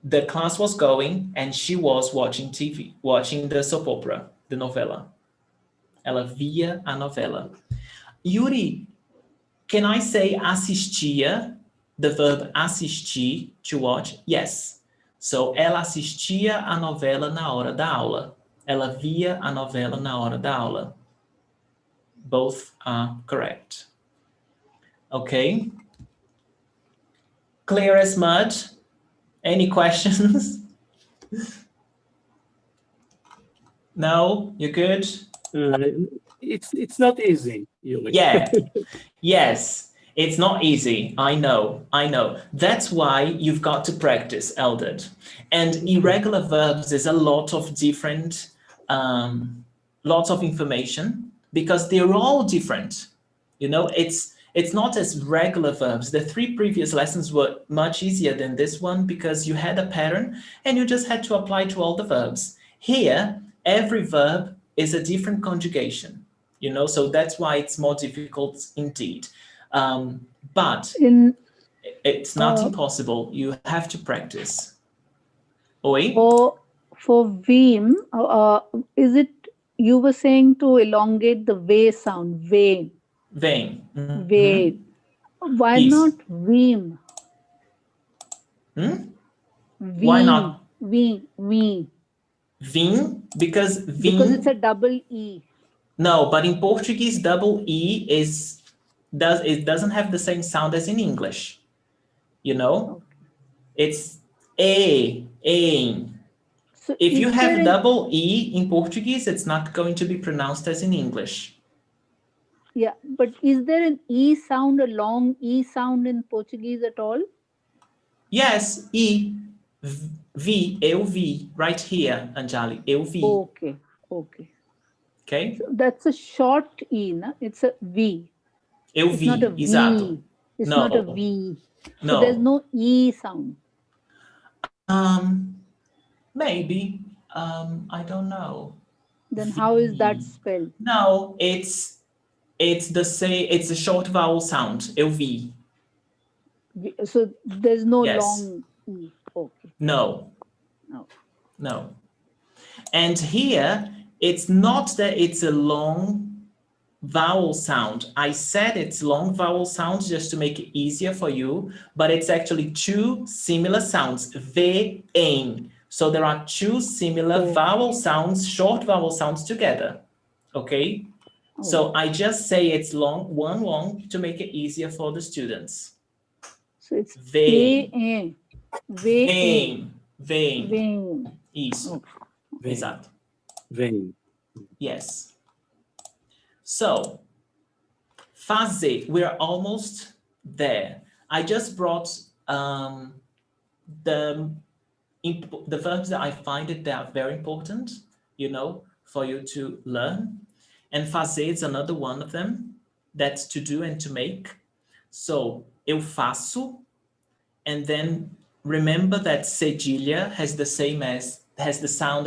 the class was going and she was watching TV, watching the soap opera, the novela. Ela via a novela. Yuri, can I say assistia? The verb assistir, to watch? Yes. So, ela assistia a novela na hora da aula. Ela via a novela na hora da aula. Both are correct. Okay? Clear as mud? Any questions? No? You're good? It's not easy, Yuri. Yeah. Yes. It's not easy. I know. That's why you've got to practice, Eldad. And irregular verbs is a lot of different, lots of information because they're all different. You know, it's not as regular verbs. The 3 previous lessons were much easier than this one because you had a pattern and you just had to apply to all the verbs. Here, every verb is a different conjugation, you know, so that's why it's more difficult indeed. But it's not impossible. You have to practice. Oi? For Veem, is it, you were saying to elongate the V sound, vein. Vein. Vein. Why Yes. not Veem? Why not? Veem. Vim? Because vim. Because it's a double E. No, but in Portuguese, double E doesn't have the same sound as in English. You know? It's a. So if you have double E in Portuguese, it's not going to be pronounced as in English. Yeah, but is there an E sound, a long E sound in Portuguese at all? Yes, E. Vi, eu vi, right here, Anjali, eu vi. Okay. Okay? So that's a short E, na? It's a V. Eu It's vi, not a V. exato. It's No. not a V. So No. there's no E sound. Maybe. I don't know. Then how is that spelled? No, it's a short vowel sound. Eu vi. So there's no Yes. long E. Okay. No. No. No. And here, it's not that it's a long vowel sound. I said it's long vowel sounds just to make it easier for you, but it's actually two similar sounds, V, em. So there are two similar vowel sounds, short vowel sounds together, okay? So I just say it's one long to make it easier for the students. So it's Vem. Vem. Vem. Isso. Exato. Vem. Yes. So, fazer, we're almost there. I just brought the verbs that I find that are very important, you know, for you to learn. And fazer is another one of them. That's to do and to make. So, eu faço, and then remember that cedilha has the sound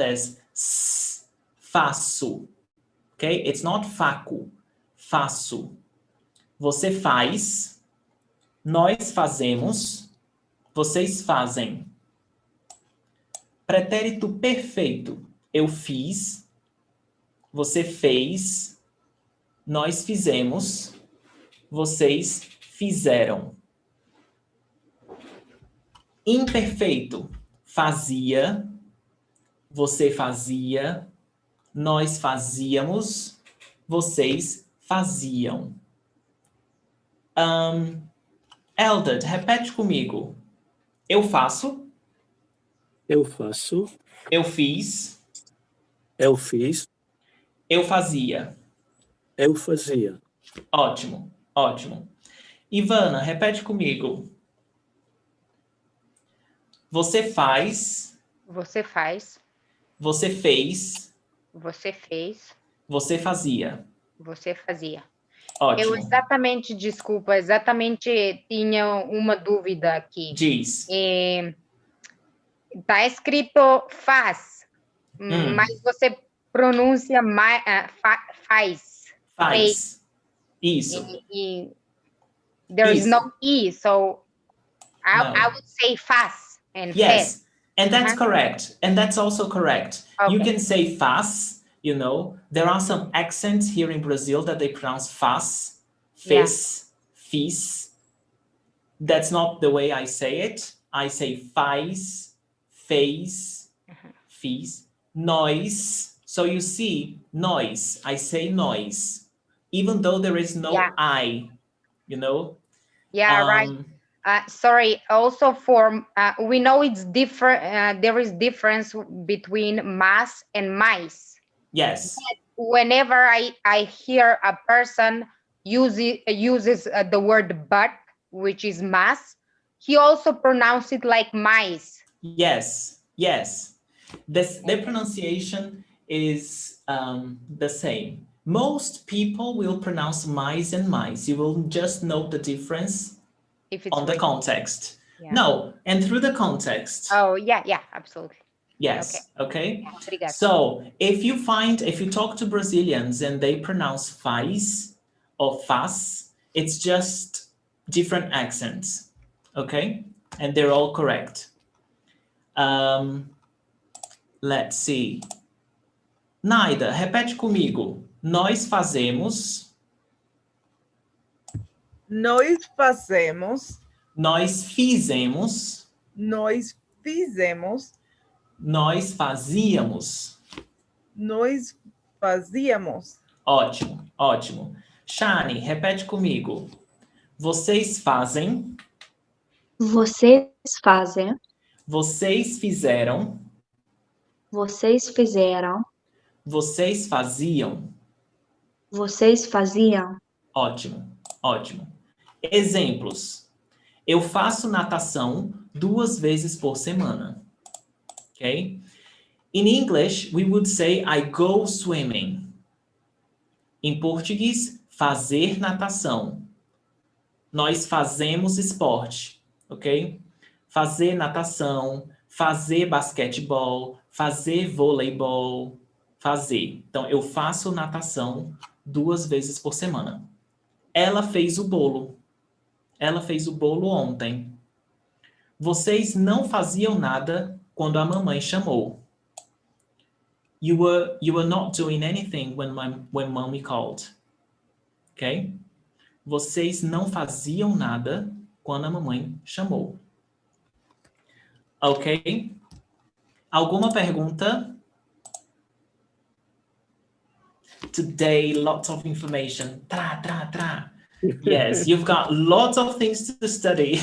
as s, faço. Okay? It's not faco, faço. Você faz, nós fazemos, vocês fazem. Pretérito perfeito. Eu fiz, você fez, nós fizemos, vocês fizeram. Imperfeito. Fazia, você fazia, nós fazíamos, vocês faziam. Eldad, repete comigo. Eu faço. Eu faço. Eu fiz. Eu fiz. Eu fazia. Eu fazia. Ótimo, ótimo. Ivana, repete comigo. Você faz. Você faz. Você fez. Você fez. Você fazia. Você fazia. Ótimo. Eu exatamente tinha uma dúvida aqui. Diz. Tá escrito faz, mas você pronuncia faz. Faz. Isso. There is no E, so I would say faz and yes. fez. And that's correct. And that's also correct. Okay. You can say faz, you know. There are some accents here in Brazil that they pronounce faz, fez, fiz. That's not the way I say it. I say faz, fez, fiz, nós. So you see, nós. I say nós. Even though there is no I, you know. Yeah, right. Sorry, also for, we know it's different, there is difference between mas and mais. Yes. Whenever I hear a person uses the word but, which is mas, he also pronounces it like mais. Yes, yes. The pronunciation is the same. Most people will pronounce mais and mais. You will just note the difference on the context. Yeah. No, and through the context. Oh, yeah, absolutely. Yes, okay. Obrigada. So if you talk to Brazilians and they pronounce faz or faz, it's just different accents, okay? And they're all correct. Let's see. Naida, repete comigo. Nós fazemos. Nós fazemos. Nós fizemos. Nós fizemos. Nós fazíamos. Nós fazíamos. Ótimo, ótimo. Shani, repete comigo. Vocês fazem. Vocês fazem. Vocês fizeram. Vocês fizeram. Vocês faziam. Vocês faziam. Ótimo, ótimo. Exemplos. Eu faço natação 2 vezes por semana. Okay? In English, we would say I go swimming. Em português, fazer natação. nós fazemos esporte, ok? Fazer natação, fazer basquetebol, fazer voleibol, fazer. Então, eu faço natação 2 vezes por semana. Ela fez o bolo. Ela fez o bolo ontem. Vocês não faziam nada quando a mamãe chamou. You were not doing anything when mommy called. Ok? Vocês não faziam nada quando a mamãe chamou. Ok? Alguma pergunta? Today, lots of information. Tra, tra, tra. Yes, you've got lots of things to study.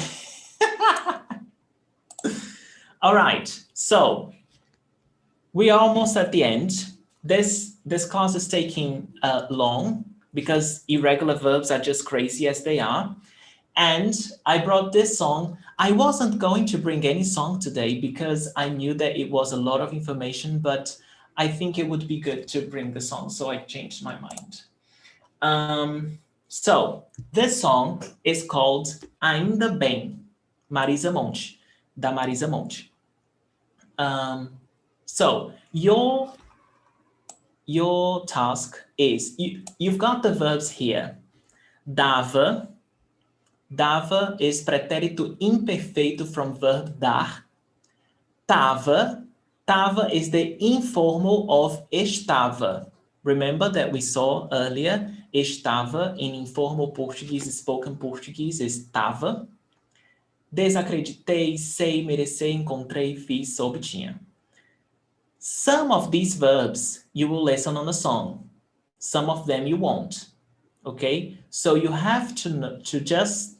All right, so we are almost at the end. This class is taking long because irregular verbs are just crazy as they are. And I brought this song. I wasn't going to bring any song today because I knew that it was a lot of information, but I think it would be good to bring the song, so I changed my mind. So this song is called Ainda Bem, Marisa Monte, da Marisa Monte. So your task is, you've got the verbs here. Dava. Dava is pretérito imperfeito from verb dar. Tava. Tava is the informal of estava. Remember that we saw earlier, estava in informal Portuguese, spoken Portuguese is tava. Desacreditei, sei, merecer, encontrei, fiz, soube, tinha. Some of these verbs you will listen on a song. Some of them you won't. Okay? So you have to just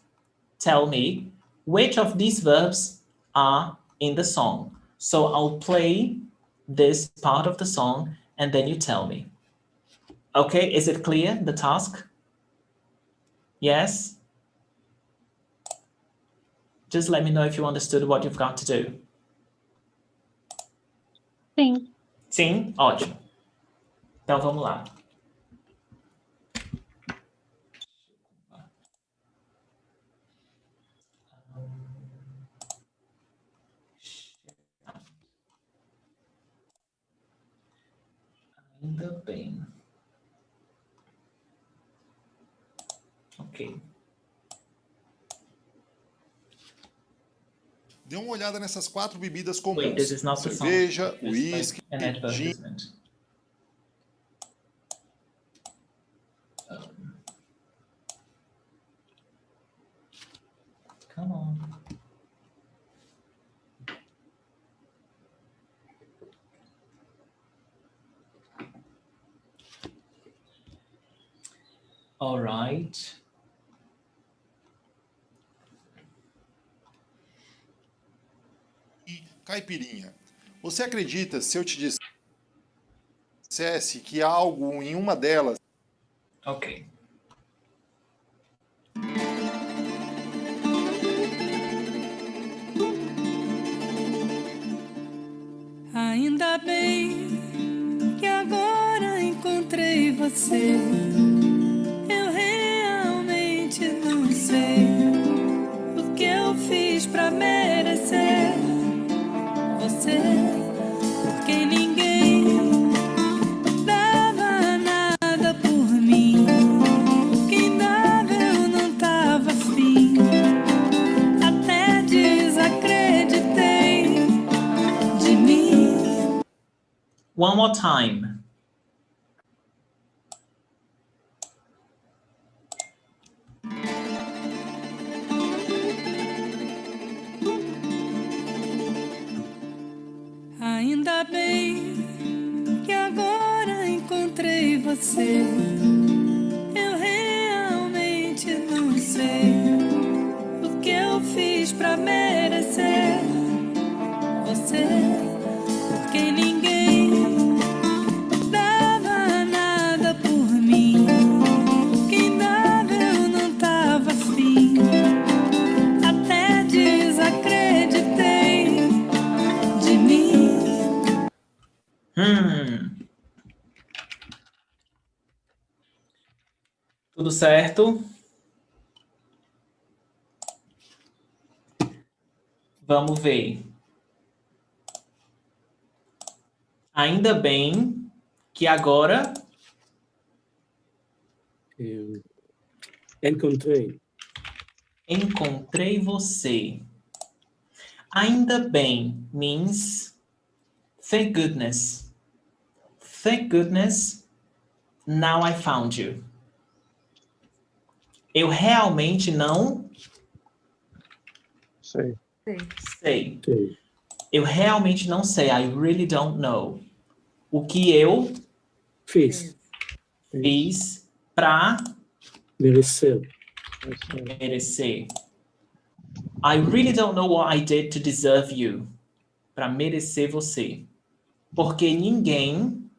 tell me which of these verbs are in the song. So I'll play this part of the song and then you tell me. Okay, is it clear, the task? Yes? Just let me know if you understood what you've got to do. Sim. Sim? Ótimo. Então vamos lá. Ainda bem. Ok. Dê uma olhada nessas 4 bebidas Wait, comuns. this is not the song. Cerveja, It's uísque, like an gin. advertisement. Come on. All right. Caipirinha. Você acredita se eu te dissesse que algo em uma delas... Ok. Ainda bem que agora encontrei você. Eu realmente não sei o que eu fiz pra merecer você, porque ninguém dava nada por mim. Quem dava eu não tava afim. Até desacreditei de mim. One more time. Ainda bem que agora encontrei você. Eu realmente não sei o que eu fiz pra merecer você, porque ninguém dava nada por mim. Quem dava eu não tava afim. Até desacreditei de mim. Tudo certo? Vamos ver. Ainda bem que agora... Encontrei. Encontrei você. Ainda bem means thank goodness. Thank goodness, now I found you. Eu realmente não Sei. sei. Eu realmente não sei. I really don't know. O que eu Fiz. para Mereceu. merecer. I really don't know what I did to deserve you. Para merecer você. Porque ninguém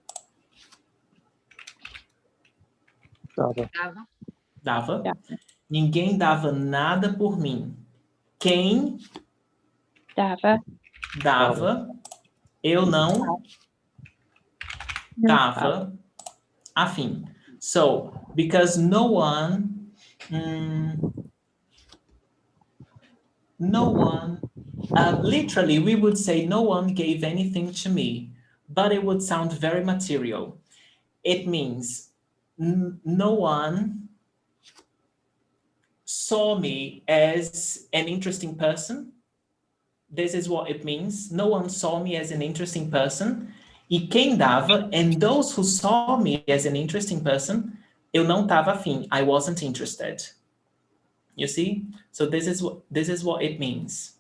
dava. Ninguém dava nada por mim. Quem dava, eu não dava afim. So, because no one, literally we would say no one gave anything to me, but it would sound very material. It means no one saw me as an interesting person. This is what it means. No one saw me as an interesting person. E quem dava, and those who saw me as an interesting person, eu não estava afim. I wasn't interested. You see? So this is what it means.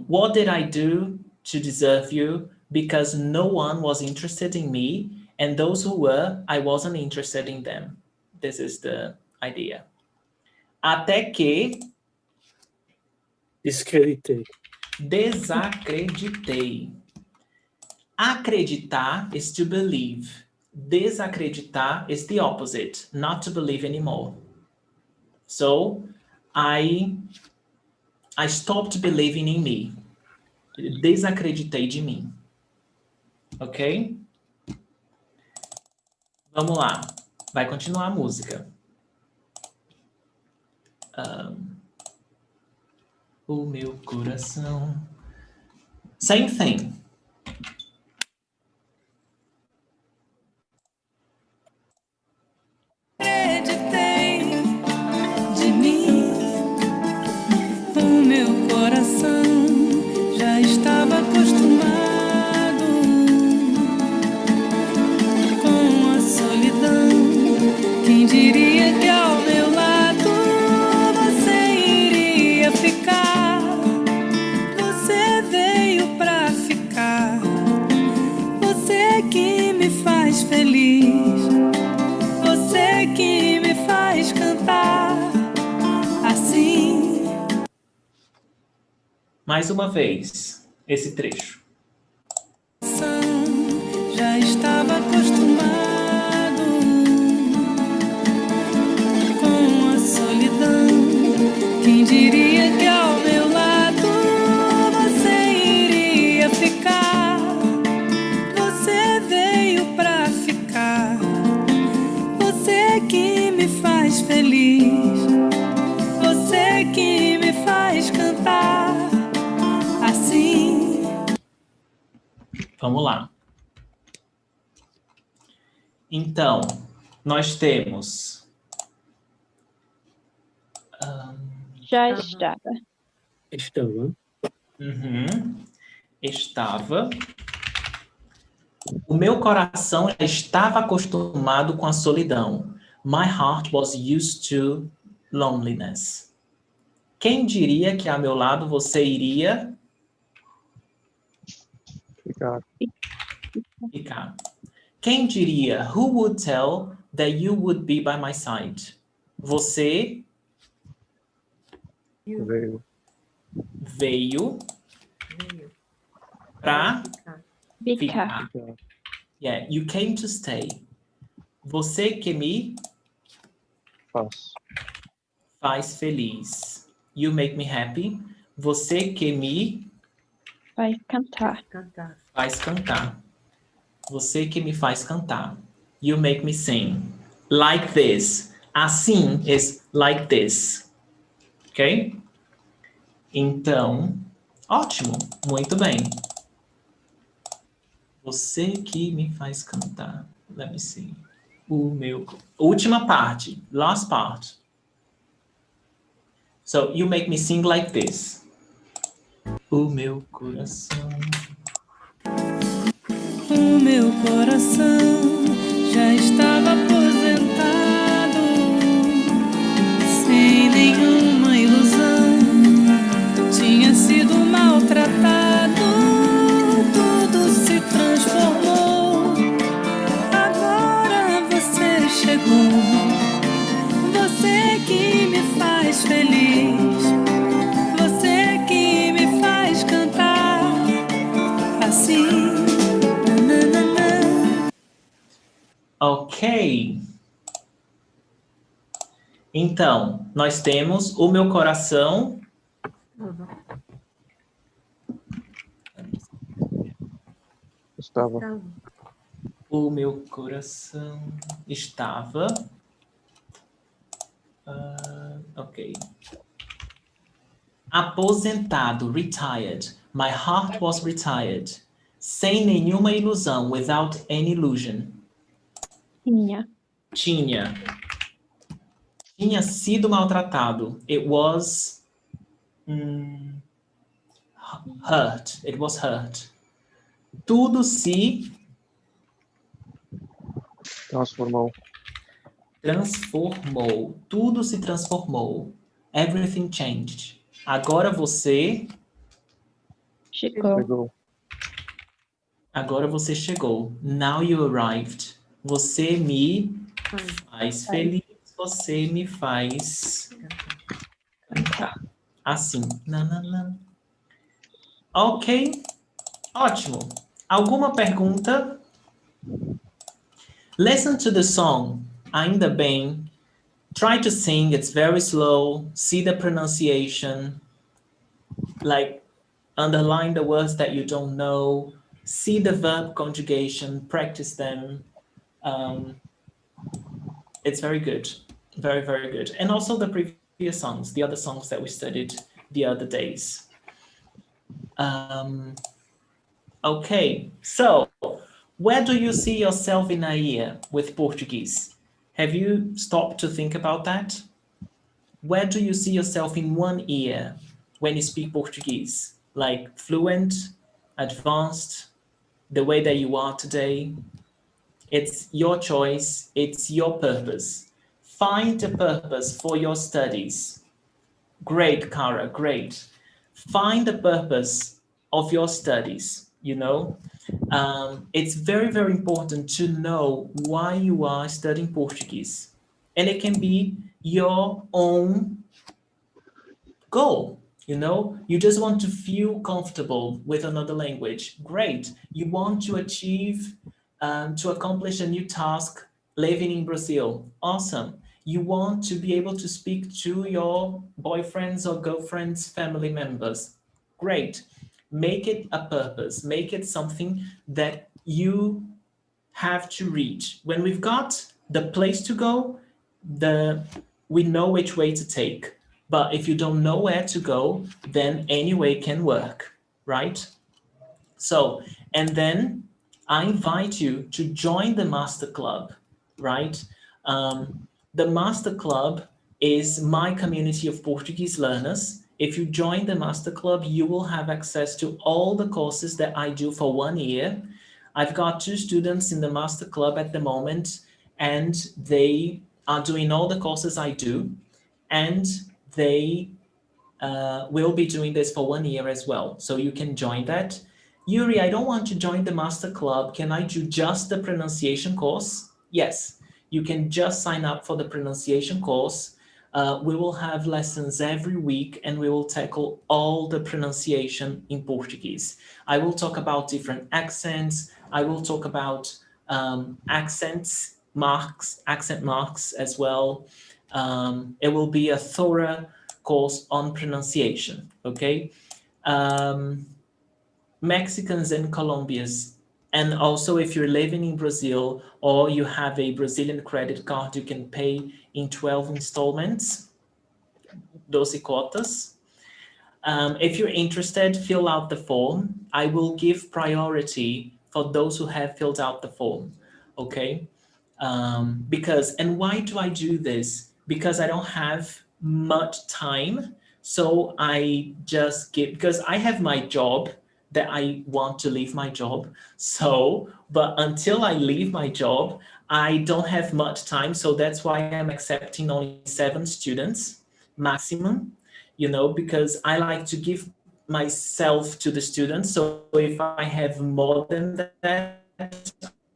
What did I do to deserve you? Because no one was interested in me, and those who were, I wasn't interested in them. This is the idea. Até que Desacreditei. Desacreditei. Acreditar is to believe. Desacreditar is the opposite, not to believe anymore. So, I stopped believing in me. Desacreditei de mim. Ok? Vamos lá. Vai continuar a música. O meu coração. Same thing. Acreditei de mim, o meu coração já estava acostumado com a solidão. Quem diria que ao meu lado você iria ficar? Você veio pra ficar. Você que me faz feliz. Você que me faz cantar assim. Mais uma vez, esse trecho. Já estava acostumado com a solidão. Quem diria que ao meu lado você iria ficar? Você veio pra ficar. Você que me faz feliz. Você que me faz cantar assim. Vamos lá. Então, nós temos... Já estava. Estava. Estava. O meu coração já estava acostumado com a solidão. My heart was used to loneliness. Quem diria que ao meu lado você iria ficar? Quem diria? Who would tell that you would be by my side? Você veio para ficar. Yeah, you came to stay. Você que me faz feliz. You make me happy. Você que me Faz cantar. faz cantar. Você que me faz cantar. You make me sing. Like this. Assim is like this. Ok? Então, Ótimo, muito bem. Você que me faz cantar. Let me see. Última parte, last part. So you make me sing like this. O meu coração. O meu coração já estava aposentado, sem nenhuma ilusão. Tinha sido maltratado, tudo se transformou. Agora você chegou, você que me faz feliz, você que me faz cantar assim. Ok. Então, nós temos o meu coração. Estava. O meu coração estava. Ok. Aposentado, retired. My heart was retired. Sem nenhuma ilusão, without any illusion. Tinha sido maltratado. It was hurt. It was hurt. Tudo se Transformou. Tudo se transformou. Everything changed. Agora você chegou. Agora você chegou. Now you arrived. Você me faz feliz. Você me faz cantar. Assim. Nananã. Ok. Ótimo. Alguma pergunta? Listen to the song. Ainda bem. Try to sing. It's very slow. See the pronunciation. Like, underline the words that you don't know. See the verb conjugation. Practice them. It's very good. Very, very good. And also the previous songs, the other songs that we studied the other days. Okay, so where do you see yourself in a year with Portuguese? Have you stopped to think about that? Where do you see yourself in 1 year when you speak Portuguese? Like fluent, advanced, the way that you are today? It's your choice, it's your purpose. Find a purpose for your studies. Great, Cara, great. Find the purpose of your studies, you know? It's very, very important to know why you are studying Portuguese. And it can be your own goal, you know? You just want to feel comfortable with another language. Great. You want to achieve, to accomplish a new task living in Brazil. Awesome. You want to be able to speak to your boyfriends or girlfriends, family members. Great. Make it a purpose. Make it something that you have to reach. When we've got the place to go, we know which way to take. But if you don't know where to go, then any way can work, right? So, and then I invite you to join the Master Club, right? The Master Club is my community of Portuguese learners. If you join the Master Club, you will have access to all the courses that I do for 1 year. I've got 2 students in the Master Club at the moment, and they are doing all the courses I do, and they will be doing this for 1 year as well. So you can join that. Yuri, I don't want to join the Master Club. Can I do just the pronunciation course? Yes, you can just sign up for the pronunciation course. We will have lessons every week and we will tackle all the pronunciation in Portuguese. I will talk about different accents. I will talk about accent marks as well. It will be a thorough course on pronunciation, okay? Mexicans and Colombians, and also if you're living in Brazil or you have a Brazilian credit card, you can pay in 12 installments, 12 cotas. If you're interested, fill out the form. I will give priority for those who have filled out the form, okay? And why do I do this? Because I don't have much time, so I just because I have my job that I want to leave my job. So, but until I leave my job, I don't have much time. So that's why I'm accepting only 7 students maximum, because I like to give myself to the students. So if I have more than that,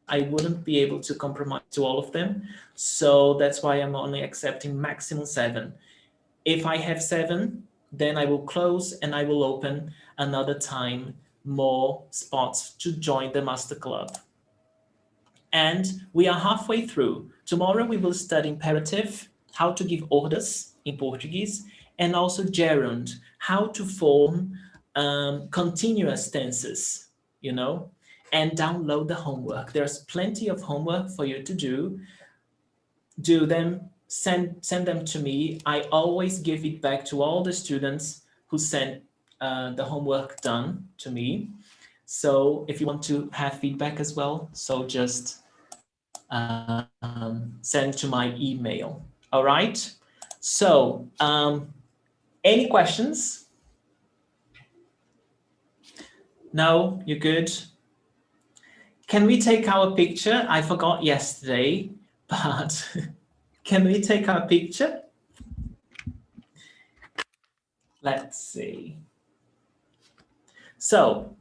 I wouldn't be able to compromise to all of them. So that's why I'm only accepting maximum 7. If I have 7, then I will close and I will open another time more spots to join the Master Club. And we are halfway through. Tomorrow we will study imperative, how to give orders in Portuguese, and also gerund, how to form continuous tenses, and download the homework. There's plenty of homework for you to do. Do them, send them to me. I always give it back to all the students who sent the homework done to me. So if you want to have feedback as well, so just send to my email. All right. So any questions? No, you're good. Can we take our picture? I forgot yesterday, but can we take our picture? Let's see. So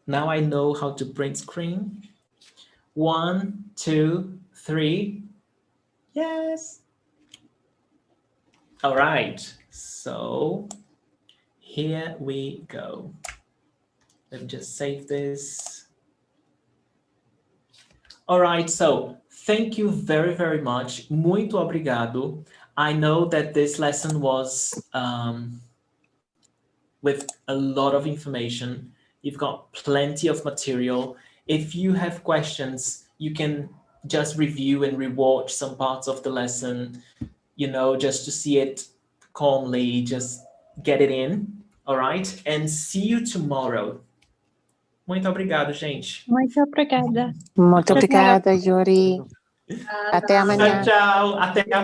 now I know how to print screen. 1, 2, 3. Yes. All right. So here we go. Let me just save this. All right. So thank you very, very much. Muito obrigado. I know that this lesson was with a lot of information. You've got plenty of material. If you have questions, you can just review and rewatch some parts of the lesson, just to see it calmly, just get it in, all right? And see you tomorrow. Muito obrigado, gente. Muito obrigada. Muito obrigada, Yuri. Até amanhã. Tchau, tchau. Até